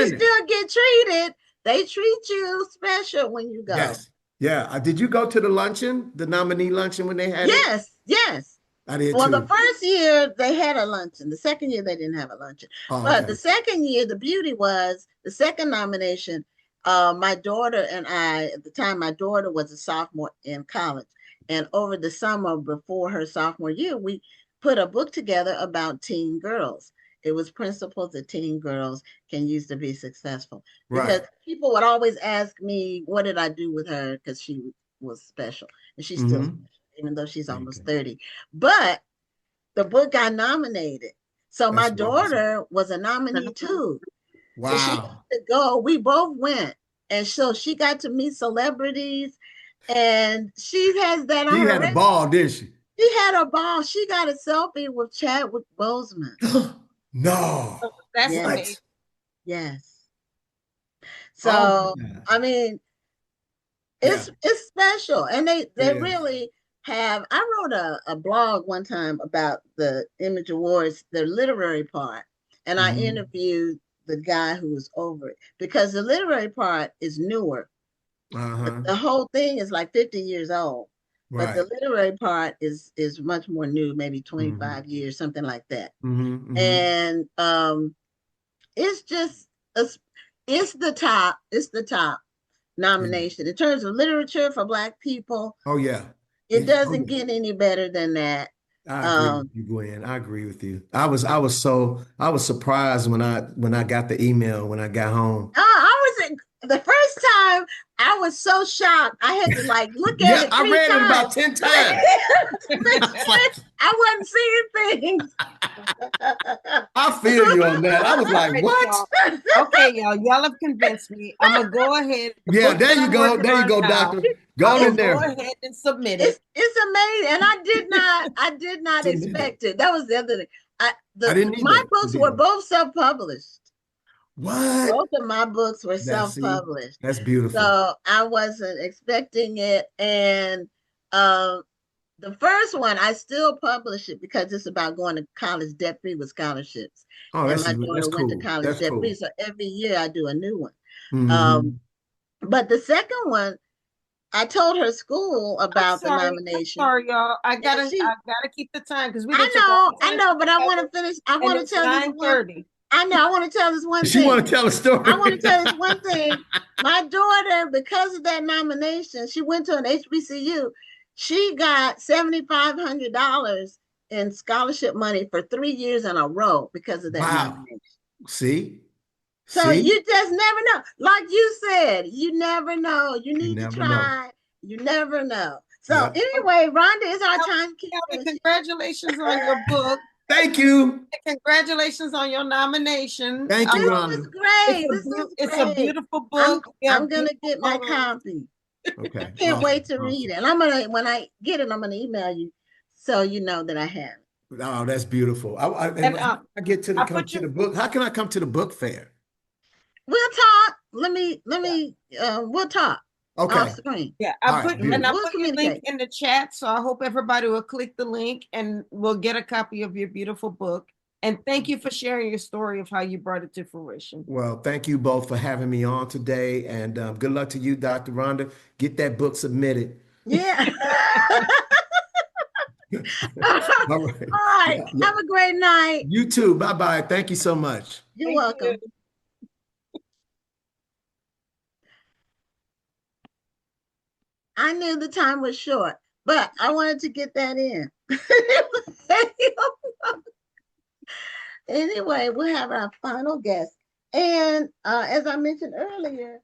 get treated. They treat you special when you go. Yes. Yeah. Did you go to the luncheon, the nominee luncheon when they had it? Yes. I did too. The first year they had a luncheon. The second year they didn't have a luncheon. But the second year, the beauty was the second nomination. My daughter and I, at the time, my daughter was a sophomore in college. And over the summer before her sophomore year, we put a book together about teen girls. It was principles that teen girls can use to be successful. Because people would always ask me, what did I do with her? Because she was special. And she's still special, even though she's almost 30. But the book got nominated. So my daughter was a nominee too. Wow. So she got to go. We both went. And so she got to meet celebrities. And she has that on her. She had a ball, didn't she? She had a ball. She got a selfie with Chadwick Boseman. No. That's amazing. Yes. So it's special. And they really have. I wrote a blog one time about the Image Awards, the literary part. And I interviewed the guy who was over it, because the literary part is newer. The whole thing is like 50 years old. but the Right. literary part is much more new, maybe Hmm. 25 years, something like that. Hmm. And it's just a, it's the top nomination in terms of literature for Black people. Oh yeah. It Oh doesn't yeah. get any better than that. I agree with Um, you, Gwen. I agree with you. I was surprised when I got the email when I got home. the first time I was so shocked. I had to like look at Yeah, it I three read it about times 10 times. to make I was like, sure I wasn't seeing things. I feel you on that. I was All like, right, what? y'all. Okay, y'all have convinced me. I'm gonna go ahead. The Yeah, book there that you I'm go. working There you on go, now, doctor. Go I'm on in gonna go there. ahead and submit it. It's amazing, and I did not expect it. That was the other thing. I didn't My either. I books were didn't. both self-published. What? Both of my books were See, self-published. that's beautiful. So I wasn't expecting it. And um, the first one, I still publish it because it's about going to college debt-free with scholarships. Oh, And my that's daughter went to cool. college That's debt-free. cool. So every year I do a new one. Hmm. But the second one, I told her school about the I'm nomination. sorry, y'all. I And gotta keep the time because we didn't took all the I time know, but I want together, to finish. I and want to it's tell this one. 9:30. I know. I want to tell this one She want thing. to tell a I want story. to tell this one thing. My daughter, because of that nomination, she went to an HBCU. She got $7,500 in scholarship money for 3 years in a row because of that Wow. nomination. See? So See? you just never know. Like you said, you never know. You You need to never know. try. You never know. So Yep. anyway, Rhonda is our Calvin, timekeeper. congratulations on your book. Thank you. Congratulations on your nomination. Thank you, This Rhonda. is great. This is It's a great. beautiful I'm book. We I'm have gonna beautiful get my photos. copy. Okay. Can't wait to read Awesome. it. And I'm gonna when I get it, I'm gonna email you so you know that I have it. Oh, that's beautiful. And And how can I get to I come put to you. the book? How can I come to the book fair? We'll talk. Let me we'll talk off Okay. screen. Yeah, All right. I Beautiful. We'll put your link communicate. in the chat, so I hope everybody will click the link and we'll get a copy of your beautiful book. And thank you for sharing your story of how you brought it to fruition. Well, thank you both for having me on today, and good luck to you, Dr. Rhonda. Get that book submitted. Yeah. All right. All right. Yeah, yeah. Have a great night. You too. Bye bye. Thank you so much. You're Thank welcome. you. I knew the time was short, but I wanted to get that in. Anyway, we'll have our final guest. And as I mentioned earlier,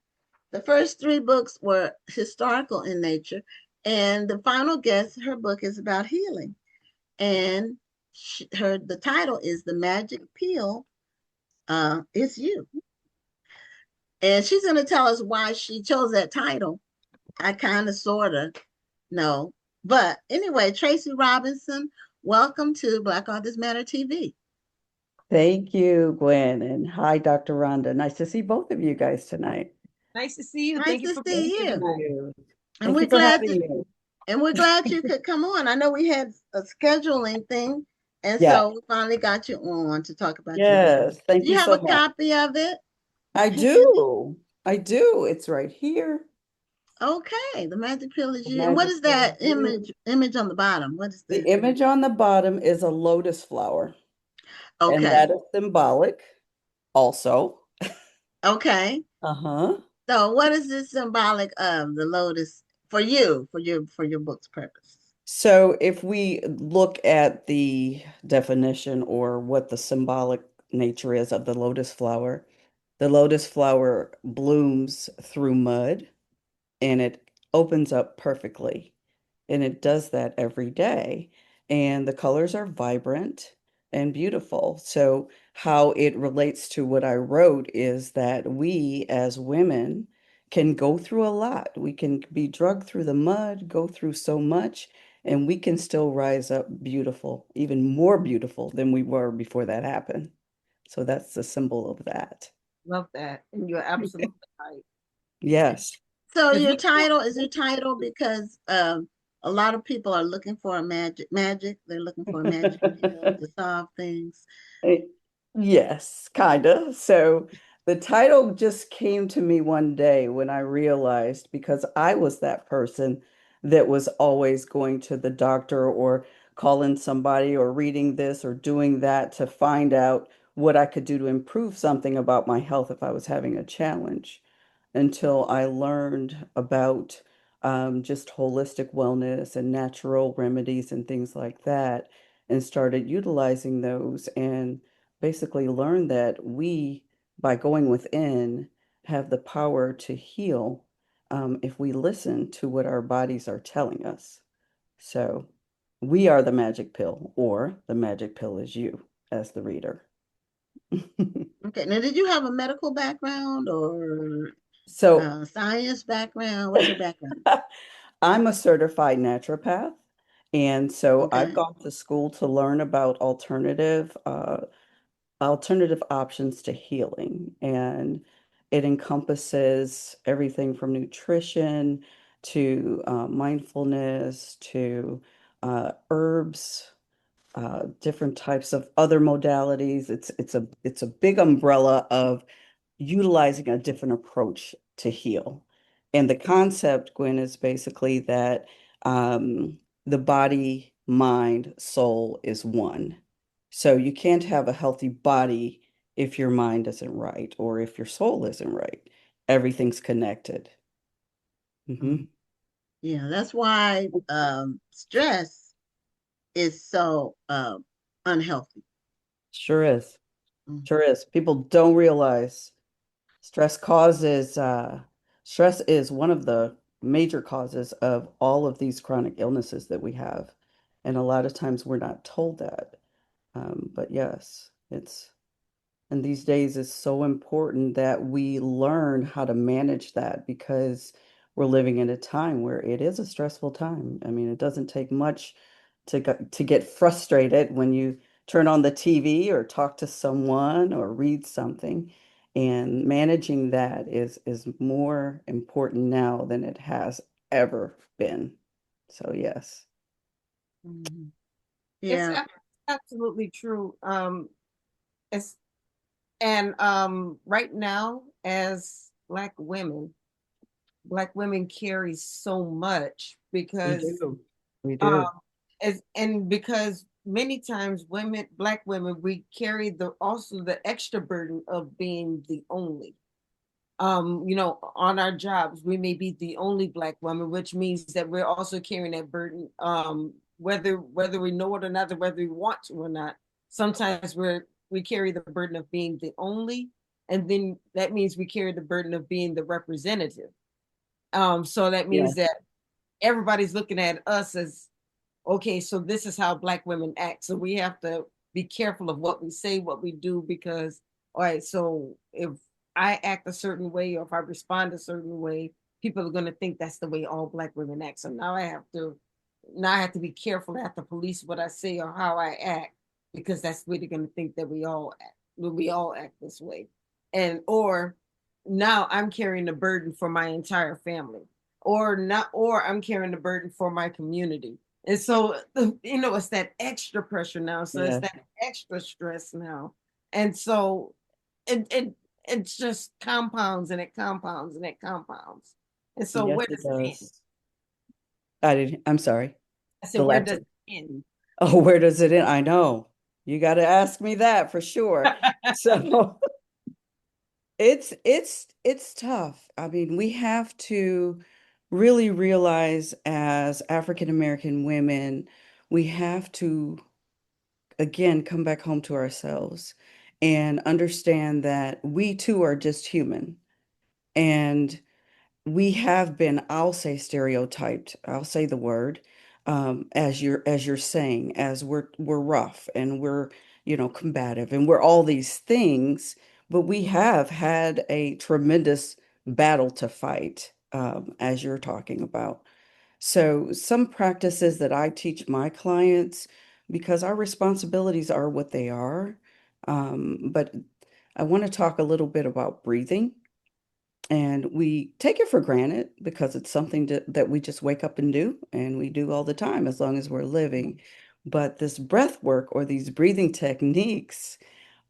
the first three books were historical in nature. And the final guest, her book is about healing. And the title is The Magic Pill Is You. And she's going to tell us why she chose that title. I kind of, sort of know. But anyway, Tracye Robinson, welcome to Black Authors Matter TV. Thank you, Gwen. And hi, Dr. Rhonda. Nice to see both of you guys tonight. Nice to see you. Nice Thank you to for see being here you. tonight. And Thank you for having me. And we're glad you could come on. I know we had a scheduling thing, and Yeah. so we finally got you on to talk about your book. Yes, thank Do you you have so a much. copy of it? I do. I do. It's right here. Okay, The Magic Pill Is The You. And what Magic is that Pill Is image on the bottom? What is The this? image on the bottom is a lotus flower, and Okay. that is symbolic also. Okay. Uh-huh. So what is this symbolic of, the lotus, for you, for your book's purpose? So if we look at the definition or what the symbolic nature is of the lotus flower blooms through mud and it opens up perfectly. And it does that every day. And the colors are vibrant and beautiful. So how it relates to what I wrote is that we as women can go through a lot. We can be drugged through the mud, go through so much, and we can still rise up beautiful, even more beautiful than we were before that happened. So that's the symbol of that. Love that. And you're absolutely right. Yes. So Because your title because a lot of people are looking for a magic. They're looking for a magic pill to solve things. Yes, kind of. So the title just came to me one day when I realized, because I was that person that was always going to the doctor or calling somebody or reading this or doing that to find out what I could do to improve something about my health if I was having a challenge, until I learned about just holistic wellness and natural remedies and things like that, and started utilizing those, and basically learned that we, by going within, have the power to heal if we listen to what our bodies are telling us. So we are the magic pill, or the magic pill is you as the reader. Okay. Now, did you have a medical background or So science background? What's your background? I'm a certified naturopath. And so I've Okay. gone to school to learn about alternative options to healing. And it encompasses everything from nutrition to mindfulness to herbs, different types of other modalities. It's a big umbrella of utilizing a different approach to heal. And the concept, Gwen, is basically that the body, mind, soul is one. So you can't have a healthy body if your mind isn't right or if your soul isn't right. Everything's connected. Mm. Hmm. Yeah, that's why stress is so unhealthy. Sure is. Mm. Sure is. People don't realize stress causes, stress is one of the major causes of all of these chronic illnesses that we have. And a lot of times we're not told that. But yes, and these days it's so important that we learn how to manage that, because we're living in a time where it is a stressful time. I mean, it doesn't take much to get frustrated when you turn on the TV or talk to someone or read something. And managing that is more important now than it has ever been. So yes. Mhm. It's Yeah. absolutely true. It's right now, as Black women carry so much We because do. We um do. because many times Black women, we carry the also the extra burden of being the only. On our jobs, we may be the only Black woman, which means that we're also carrying that burden, whether we know it or not, or whether we want to or not. Sometimes we carry the burden of being the only, and then that means we carry the burden of being the representative. So that Yeah. means that everybody's looking at us as, okay, so this is how Black women act. So we have to be careful of what we say, what we do, because, all right, so if I act a certain way or if I respond a certain way, people are going to think that's the way all Black women act. So now I have to be careful. I have to police what I say or how I act, because that's the way they're going to think that we all act this way. And, or now I'm carrying the burden for my entire family, or not, or I'm carrying the burden for my community. And so, it's that extra pressure now. So it's Yeah. that extra stress now. And so it just compounds and it compounds and it compounds. And so Yes, where it does it end? does. I'm sorry. I said, The where last. does it end? Oh, where does it end? I know. You got to ask me that for sure. So it's tough. I mean, we have to really realize, as African American women, we have to again come back home to ourselves and understand that we too are just human. And we have been, I'll say, stereotyped. I'll say the word, as you're saying, as we're rough and we're, combative and we're all these things, but we have had a tremendous battle to fight, as you're talking about. So some practices that I teach my clients, because our responsibilities are what they are, but I want to talk a little bit about breathing. And we take it for granted because it's something that we just wake up and do, and we do all the time as long as we're living. But this breath work or these breathing techniques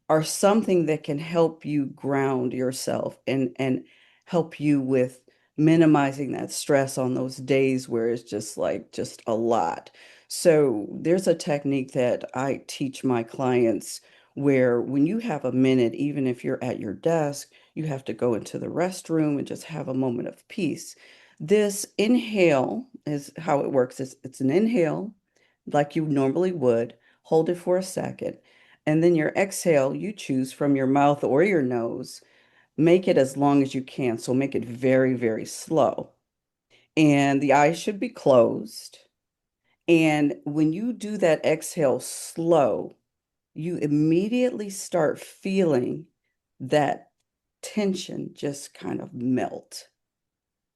are something that can help you ground yourself and help you with minimizing that stress on those days where it's just a lot. So there's a technique that I teach my clients where when you have a minute, even if you're at your desk, you have to go into the restroom and just have a moment of peace. This inhale is how it works. It's an inhale like you normally would, hold it for a second, and then your exhale, you choose from your mouth or your nose. Make it as long as you can. So make it very, very slow. And the eyes should be closed. And when you do that exhale slow, you immediately start feeling that tension just kind of melt.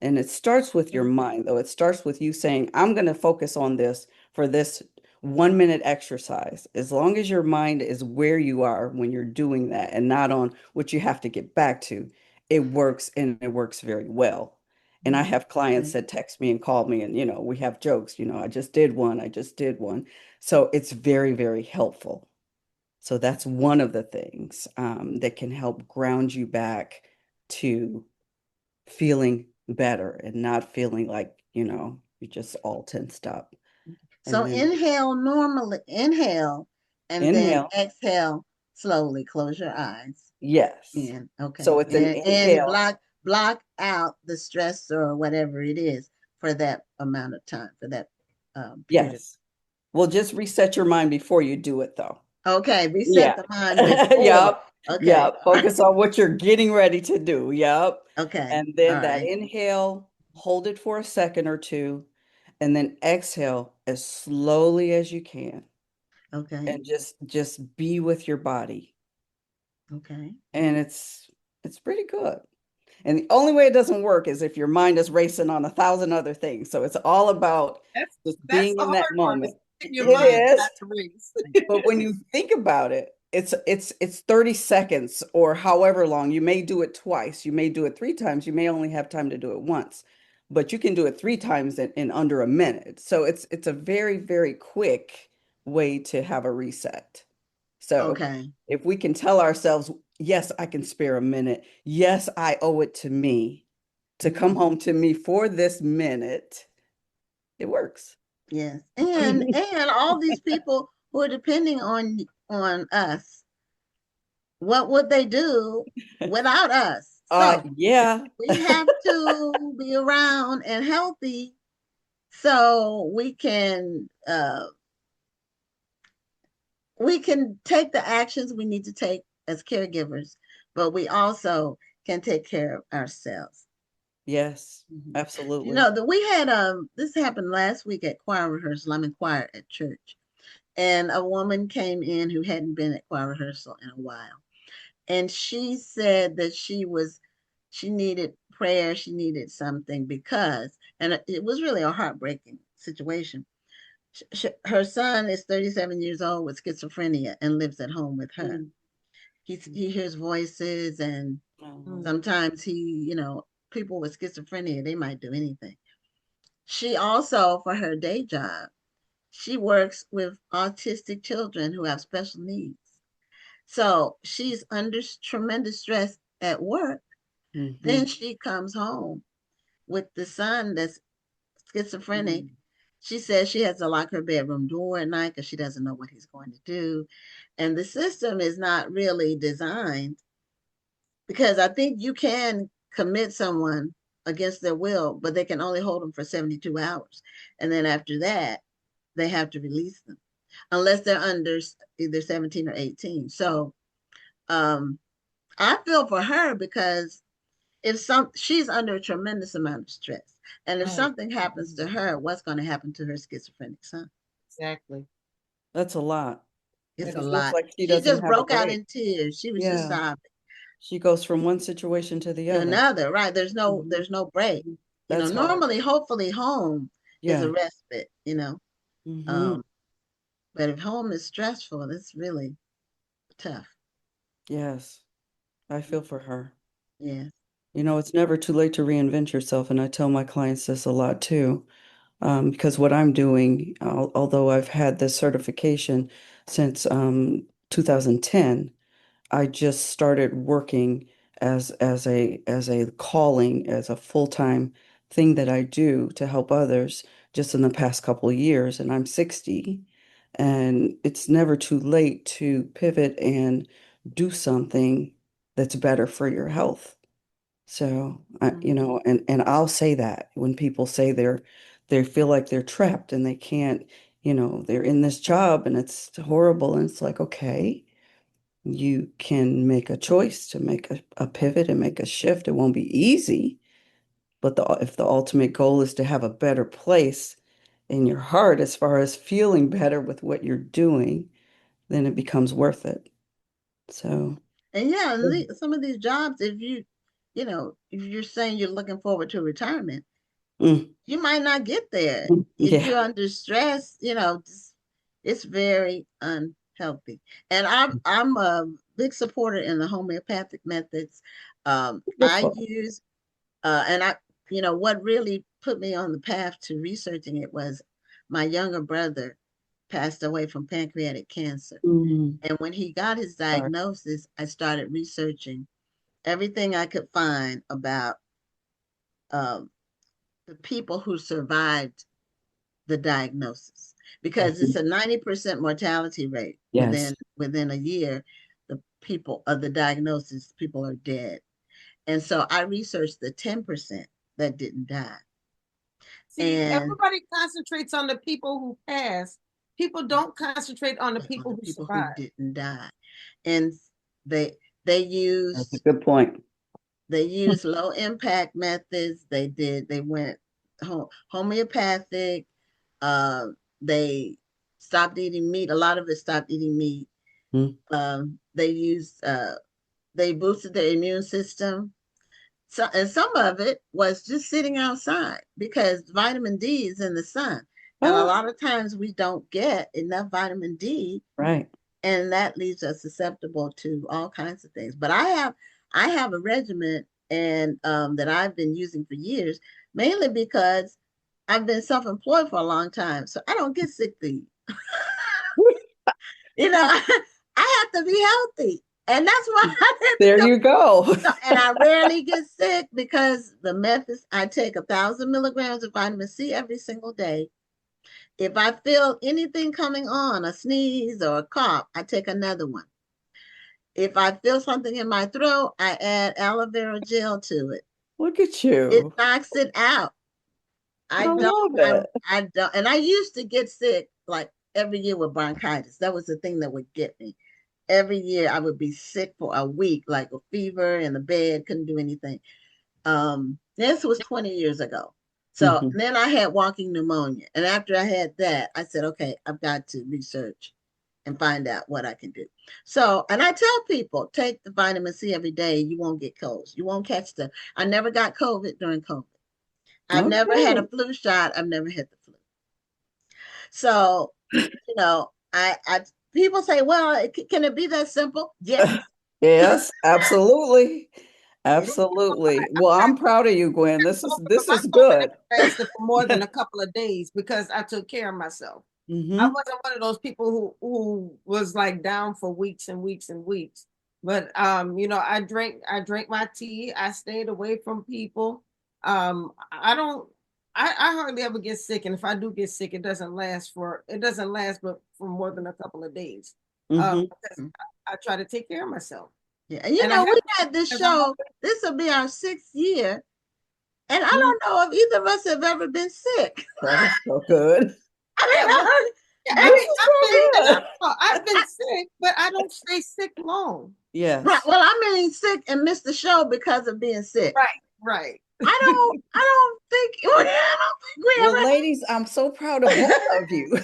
And it starts with your mind, though. It starts with you saying, I'm going to focus on this for this 1 minute exercise. As long as your mind is where you are when you're doing that and not on what you have to get back to, it works and it works very well. And I have clients that text me and call me, and, we have jokes, I just did one, I just did one. So it's very, very helpful. So that's one of the things that can help ground you back to feeling better and not feeling like, you're just all tensed up. So And then inhale and then inhale. exhale slowly. Close your eyes. Yes. And okay. So it's an And inhale. block out the stress or whatever it is for that amount of time, for that period. Yes. Well, just reset your mind before you do it, though. Okay, Yeah. reset the mind before. Yep. Okay. Yep. Focus on what you're getting ready to do. Yep. Okay. And All then that right. inhale, hold it for a second or two, and then exhale as slowly as you can. Okay. And just be with your body. Okay. And it's pretty good. And the only way it doesn't work is if your mind is racing on 1,000 other things. So it's all about just That's being the in that hard part, is moment. getting your It mind is. not to race. But when you think about it, it's 30 seconds or however long. You may do it twice, you may do it 3 times, you may only have time to do it once, but you can do it 3 times in under a minute. So it's a very, very quick way to have a reset. So Okay. if we can tell ourselves, yes, I can spare a minute. Yes, I owe it to me to come home to me for this minute. It works. Yes. And all these people who are depending on us, what would they do without us? So Yeah. we have to be around and healthy so we can take the actions we need to take as caregivers, but we also can take care of ourselves. Yes, You absolutely. know that we had this happened last week at choir rehearsal. I'm in choir at church, and a woman came in who hadn't been at choir rehearsal in a while, and she said that she needed prayer, she needed something because, and it was really a heartbreaking situation. Her son is 37 years old with schizophrenia and lives at home with her. He hears voices, and sometimes people with schizophrenia, they might do anything. She also, for her day job, she works with autistic children who have special needs. So she's under tremendous stress at work. Then she comes home with the son that's schizophrenic. She says she has to lock her bedroom door at night because she doesn't know what he's going to do. And the system is not really designed, because I think you can commit someone against their will, but they can only hold them for 72 hours. And then after that, they have to release them unless they're under either 17 or 18. So I feel for her because she's under a tremendous amount of stress. And if something happens to her, what's going to happen to her schizophrenic son? Exactly. That's a lot. It's And a it feels lot. like she She doesn't just have a broke out break. in tears. She was just Yeah. sobbing. She goes from one situation to the To other. another, right? There's no break. That's hard. Normally, hopefully, home is Yeah. a respite. But if home is stressful, it's really tough. Yes. I feel for her. Yes. It's never too late to reinvent yourself. And I tell my clients this a lot too. Because what I'm doing, although I've had this certification since 2010, I just started working as a calling, as a full-time thing that I do to help others just in the past couple of years, and I'm 60, and it's never too late to pivot and do something that's better for your health. So, and I'll say that when people say they feel like they're trapped and they can't, they're in this job and it's horrible, and it's like, okay, you can make a choice to make a pivot and make a shift. It won't be easy, but if the ultimate goal is to have a better place in your heart as far as feeling better with what you're doing, then it becomes worth it. So, And yeah, some of these jobs, if you're saying you're looking forward to retirement, you might not get there. If you're under stress, it's very unhealthy. And I'm a big supporter in the homeopathic methods. I use and what really put me on the path to researching it was my younger brother passed away from pancreatic cancer. And when he got his diagnosis, I started researching everything I could find about the people who survived the diagnosis, because it's a 90% mortality rate. Within a year, the people of the diagnosis, people are dead. And so I researched the 10% that didn't die. See, everybody concentrates on the people who passed. People don't concentrate on the people who survived. Who didn't die. And they use that's a good point. They use low impact methods. They went homeopathic. They stopped eating meat. A lot of it stopped eating meat. They boosted their immune system. So, and some of it was just sitting outside, because vitamin D is in the sun. And a lot of times we don't get enough vitamin D. Right. And that leaves us susceptible to all kinds of things. But I have a regimen and that I've been using for years, mainly because I've been self-employed for a long time. So I don't get sick to eat. I have to be healthy. And that's why there you go. And I rarely get sick because the methods, I take 1,000 milligrams of vitamin C every single day. If I feel anything coming on, a sneeze or a cough, I take another one. If I feel something in my throat, I add aloe vera gel to it. Look at you. It knocks it out. I don't, and I used to get sick like every year with bronchitis. That was the thing that would get me. Every year I would be sick for a week, like a fever in the bed, couldn't do anything. This was 20 years ago. So then I had walking pneumonia. And after I had that, I said, okay, I've got to research and find out what I can do. So, and I tell people, take the vitamin C every day. You won't get colds. You won't catch I never got COVID during COVID. I've never had a flu shot. I've never had the flu. So, people say, well, can it be that simple? Yes. Yes, absolutely. Absolutely. Well, I'm proud of you, Gwen. This is good. For more than a couple of days because I took care of myself. I wasn't one of those people who was like down for weeks and weeks and weeks. But I drank my tea. I stayed away from people. I hardly ever get sick, and if I do get sick, it doesn't last but for more than a couple of days. Because I try to take care of myself. Yeah, and we had this show. This will be our 6th year, and I don't know if either of us have ever been sick. That's so good. I've been sick, but I don't stay sick long. Yes. Right. Well, I mean sick and missed the show because of being sick. Right. I don't think we Well, ladies, I'm so proud of both of you.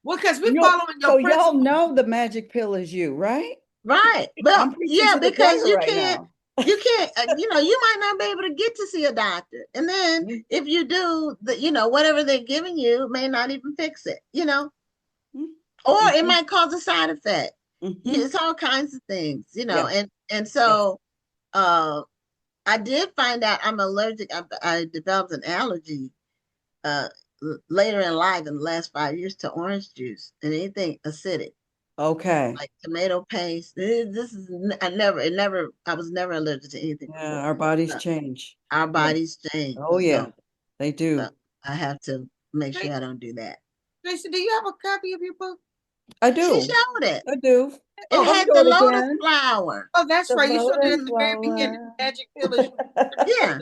Well, because we're following your principles. Y'all know the magic pill is you, right? Right. But yeah, because you can't, you might not be able to get to see a doctor. And then if you do, whatever they're giving you may not even fix it, or it might cause a side effect. It's all kinds of things, and so I did find out I'm allergic. I developed an allergy later in life in the last 5 years to orange juice and anything acidic. Okay. like tomato paste. This is I was never allergic to anything Yeah, before. our bodies So change. our Yeah. bodies change. Oh yeah, they So do. I have to make Tracy, sure I don't do that. Tracy, do you have a copy of your book? I She do. showed it. I do. It Oh, Oh, let me had show the it lotus again. flower. oh, that's The right. You showed it lotus at the very beginning. flower. Magic pill is Yeah.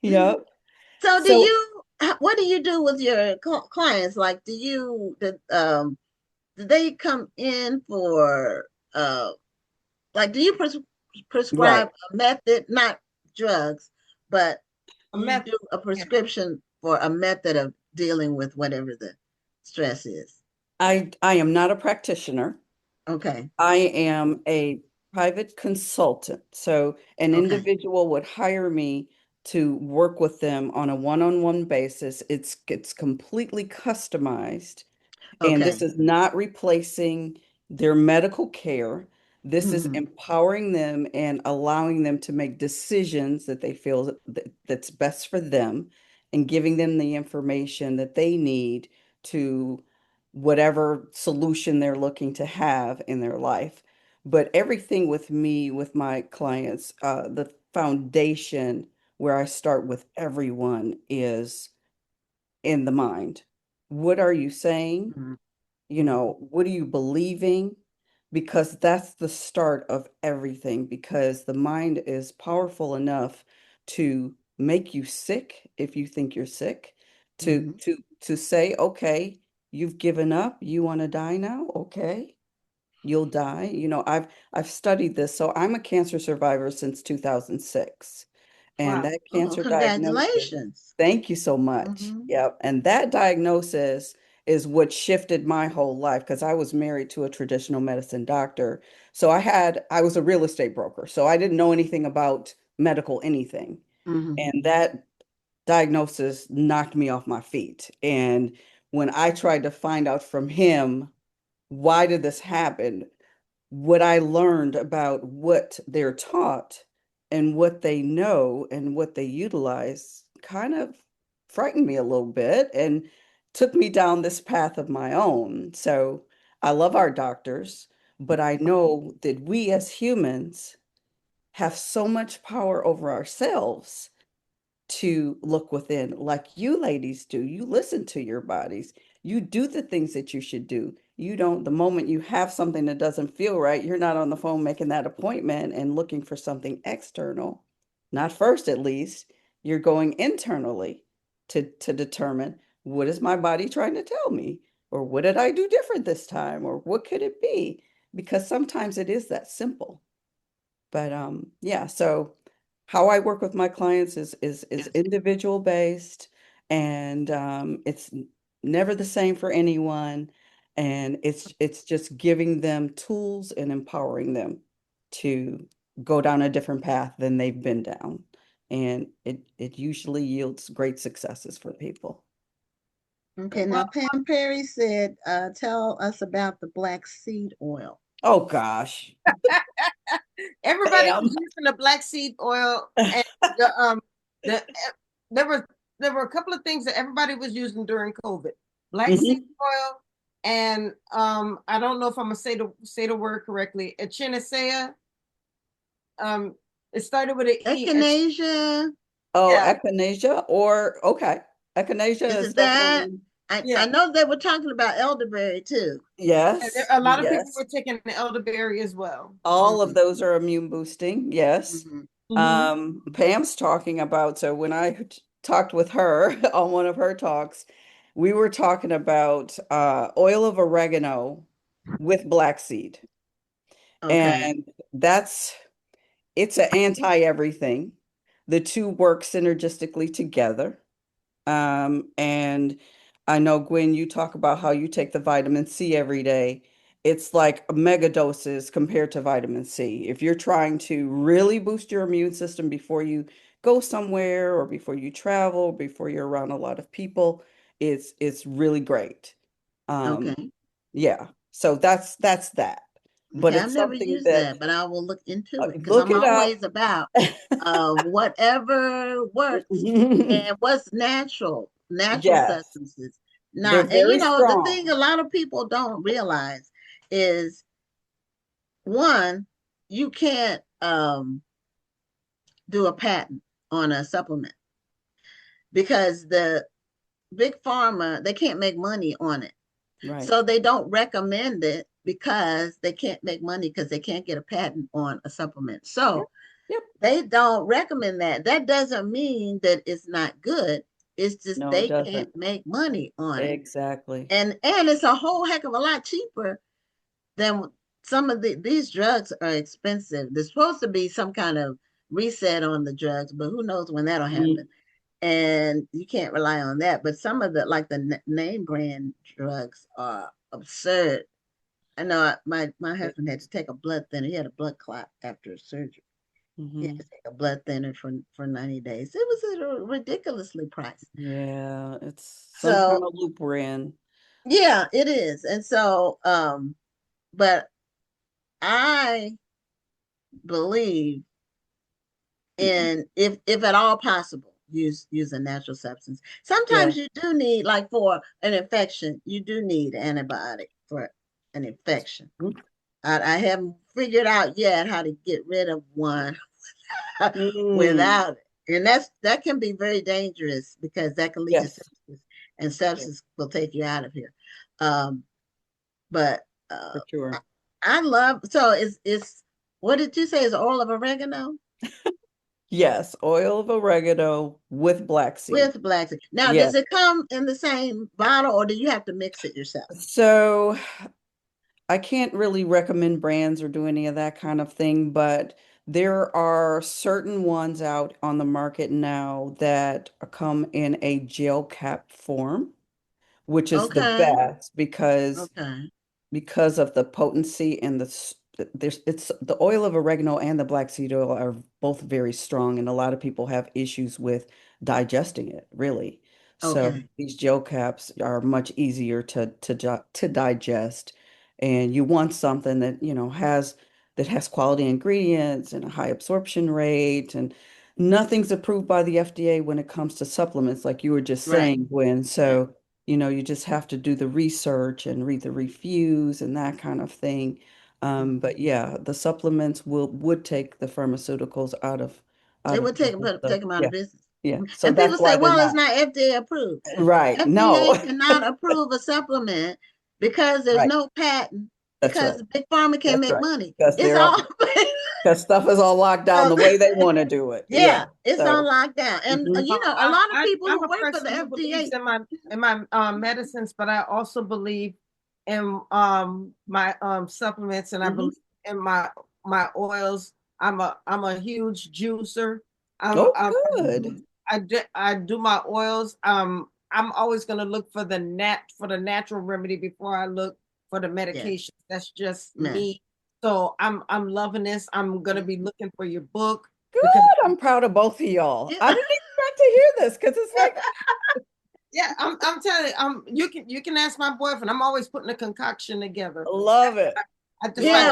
Yep. So So what do you do with your clients? Like, do they come in for, like, do you right. prescribe a method, not drugs, but a you method. do a Yeah. prescription for a method of dealing with whatever the stress is? I am not a practitioner. Okay. I am a private consultant. So an Okay. individual would hire me to work with them on a one-on-one basis. It's completely customized. And this Okay. is not replacing their medical care. This is Hmm. empowering them and allowing them to make decisions that they feel that's best for them and giving them the information that they need to whatever solution they're looking to have in their life. But everything with me, with my clients, the foundation where I start with everyone is in the mind. What are you saying? What are you believing? Because that's the start of everything, because the mind is powerful enough to make you sick if you think you're sick, to Hmm. to to say, okay, you've given up, you want to die now? Okay, you'll die. I've studied this. So I'm a cancer survivor since 2006. And Wow. that Oh, cancer diagnosis, congratulations. thank you so much. Hmm. Yep. And that diagnosis is what shifted my whole life because I was married to a traditional medicine doctor. So I was a real estate broker. So I didn't know anything about medical anything. Hmm. And that diagnosis knocked me off my feet. And when I tried to find out from him, why did this happen? What I learned about what they're taught and what they know and what they utilize kind of frightened me a little bit and took me down this path of my own. So I love our doctors, but I know that we as humans have so much power over ourselves to look within, like you ladies do. You listen to your bodies. You do the things that you should do. You don't, the moment you have something that doesn't feel right, you're not on the phone making that appointment and looking for something external. Not first, at least. You're going internally to determine what is my body trying to tell me? Or what did I do different this time? Or what could it be? Because sometimes it is that simple. But yeah, so how I work with my clients is individual based, and it's never the same for anyone. And it's just giving them tools and empowering them to go down a different path than they've been down. And it usually yields great successes for people. Okay, now Well, Pam Perry said, tell us about the black seed oil. Oh gosh. everybody was Bam. using the black seed oil, and the there were a couple of things that everybody was using during COVID. Black seed Mhm. oil, and I don't know if I'm gonna say the word correctly. Echinacea. Um, it started with an E. Echinacea, Oh, Yeah, echinacea or okay. Echinacea is is it that? definitely I yeah. know they were talking about elderberry too. And there, yes, a lot of people yes. were taking the elderberry as well. All of Hmm. those are immune boosting. Yes. Hmm. Hmm. Pam's talking about, so when I talked with her on one of her talks, we were talking about oil of oregano with black seed. Okay. And it's an anti-everything. The two work synergistically together. And I know, Gwen, you talk about how you take the vitamin C every day. It's like mega doses compared to vitamin C. If you're trying to really boost your immune system before you go somewhere or before you travel, before you're around a lot of people, it's really great. Um, Okay. yeah. So that's that. But Okay. I've it's never something used that that, but I will look into it because look I'm it up. always about whatever works and what's natural Yes. substances. Now, They're and very the strong. thing a lot of people don't realize is, one, you can't do a patent on a supplement because the big pharma, they can't make money on it. Right. So they don't recommend it because they can't make money because they can't get a patent on a supplement. So Yep. they don't recommend that. That doesn't mean that it's not good. It's just No, it they doesn't. can't make money on it. Exactly. And it's a whole heck of a lot cheaper than some of these drugs are expensive. There's supposed to be some kind of reset on the drugs, but who knows when that'll happen. And you can't rely on that. But some of the, like the name brand drugs, are absurd. I know my husband had to take a blood thinner. He had a blood clot after surgery. He had to take a blood thinner for 90 days. It was a ridiculously priced. Yeah, it's some kind of loop brand. Yeah, it is. And so, but I believe in, if at all possible, use a natural substance. Sometimes you do need, like for an infection, you do need antibiotic for an infection. I haven't figured out yet how to get rid of one without it. And that can be very dangerous because that can lead to sepsis, and sepsis will take you out of here. But For sure. I love, so it's what did you say, is oil of oregano? Yes, oil of oregano with black seed. With black seed. Now, does it come in the same bottle or do you have to mix it yourself? So I can't really recommend brands or do any of that kind of thing, but there are certain ones out on the market now that come in a gel cap form, which is the best because of the potency and it's the oil of oregano and the black seed oil are both very strong, and a lot of people have issues with digesting it, really. So these gel caps are much easier to digest, and you want something that has quality ingredients and a high absorption rate, and nothing's approved by the FDA when it comes to supplements, like you were just saying, Gwen. So you just have to do the research and read the reviews and that kind of thing. But yeah, the supplements would take the pharmaceuticals out of It would take business. them out of business. Yeah. So and that's people say, why they're well, it's not. not FDA approved. Right. No. FDA cannot approve a supplement because there's no patent, because Big Pharma can't make money. It's all because stuff is all locked down the way they want to do it. Yeah, it's all locked down. And a lot of people I'm who a work for the person who believes FDA in my medicines, but I also believe in my supplements, and I believe in my oils. I'm a huge juicer. Good. I do my oils. I'm always gonna look for the natural remedy before I look for the medication. That's just me. So I'm loving this. I'm gonna be looking for your book. Good. I'm proud of both of y'all. I didn't expect to hear this because it's like yeah, I'm telling you, you can ask my boyfriend. I'm always putting a concoction together. Love it. One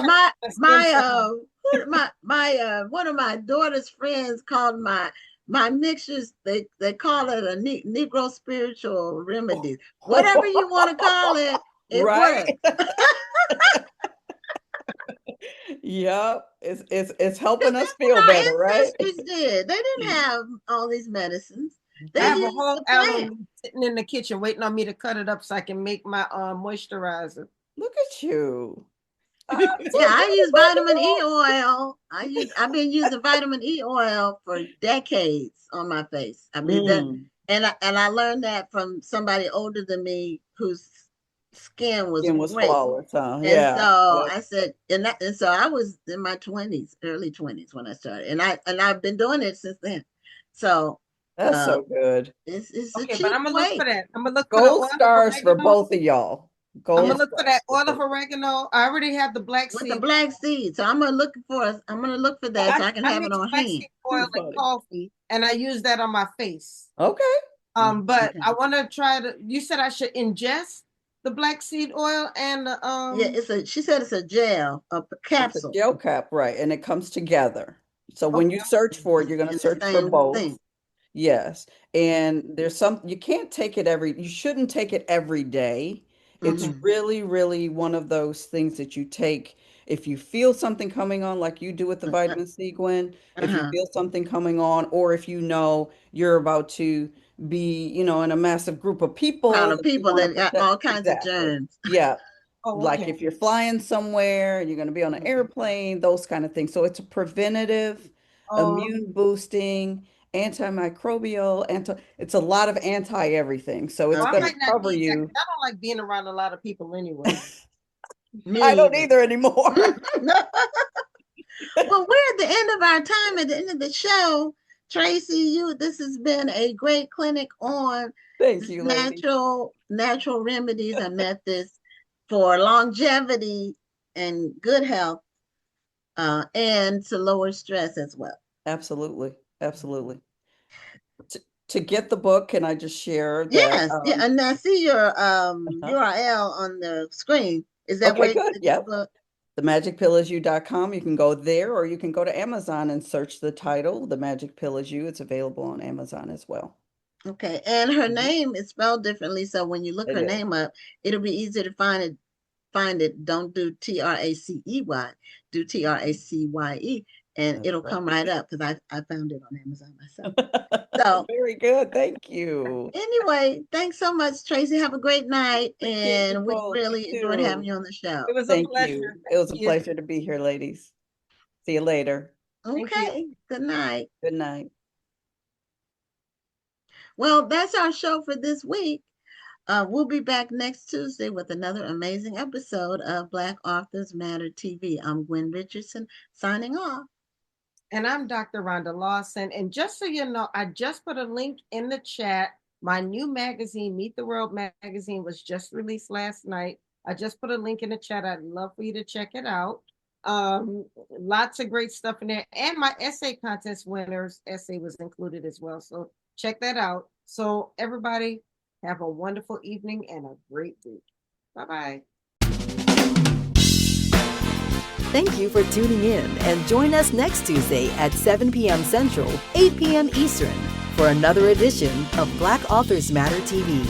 of my daughter's friends called my mixtures, they call it a Negro spiritual remedy. Whatever you want to call it, it works. Yep, it's helping us feel better, right? Ancestors did. They didn't have all these medicines. I have a whole album sitting in the kitchen waiting on me to cut it up so I can make my moisturizer. Look at you. I use vitamin E oil. I've been using vitamin E oil for decades on my face. I mean and I learned that from somebody older than me whose skin was great. Flawless, huh? And so I said, and so I was in my 20s, early 20s when I started, and I've been doing it since then. So that's so good. It's okay, a cheap but I'm gonna look for that. I'm gonna look for gold stars for both of y'all. I'm gonna look for that oil of oregano. I already have the black seed. With the black seed. So I'm gonna look for that so I can have it on hand. Oil and coffee, and I use that on my face. Okay. But I want to try to. You said I should ingest the black seed oil and the she said it's a gel, a capsule. It's a gel cap, right? And it comes together. So when you search for it, you're gonna search for both. Yes. And there's you can't take it you shouldn't take it every day. It's Mhm. really, really one of those things that you take if you feel something coming on, like you do with the vitamin C, Gwen, if you Uh-huh. feel something coming on, or if you know you're about to be, in a massive group of Crowd people of that you people want to that got protect. all kinds of Exactly. germs. Yeah. Oh, Like okay. if you're flying somewhere and you're going to be on an airplane, those kind of things. So it's a preventative, Oh, immune boosting, antimicrobial, it's a lot of anti everything. So it's well, I going to Okay. might not cover need that you. 'cause I don't like being around a lot of people anyway. I Me don't either. either anymore. Well, we're at the end of our time, at the end of the show. Tracye, this has been a great clinic on Thank you, lady. natural remedies and methods for longevity and good health, and to lower stress as well. Absolutely. Absolutely. To get the book, can I just share that? Yes, yeah, and I see your Uh-huh. URL on the screen. Is that Okay, where you good. can get the Yep. book? TheMagicPillIsYou.com. You can go there, or you can go to Amazon and search the title, The Magic Pill Is You. It's available on Amazon as well. Okay, and her Mhm. name is spelled differently, so when you look It her is. name up, it'll be easier to find it. Find it. Don't do Tracey, do Tracye, and That's it'll right. come right up because I found it on Amazon myself. So Very good. Thank you. anyway, thanks so much, Tracye. Have a great night, Appreciate you and we both. You really enjoyed having too. you on the show. It was a Thank you. pleasure. It was Thank a you. pleasure to be here, ladies. See you later. Thank you. Okay, good night. Good night. Well, that's our show for this week. We'll be back next Tuesday with another amazing episode of Black Authors Matter TV. I'm Gwen Richardson signing off. And I'm Dr. Rhonda Lawson. And just so you know, I just put a link in the chat. My new magazine, Meet the World magazine, was just released last night. I just put a link in the chat. I'd love for you to check it out. Lots of great stuff in there. And my essay contest winners essay was included as well. So check that out. So everybody have a wonderful evening and a great week. Bye-bye. Thank you for tuning in and join us next Tuesday at 7 p.m. Central, 8 p.m. Eastern for another edition of Black Authors Matter TV.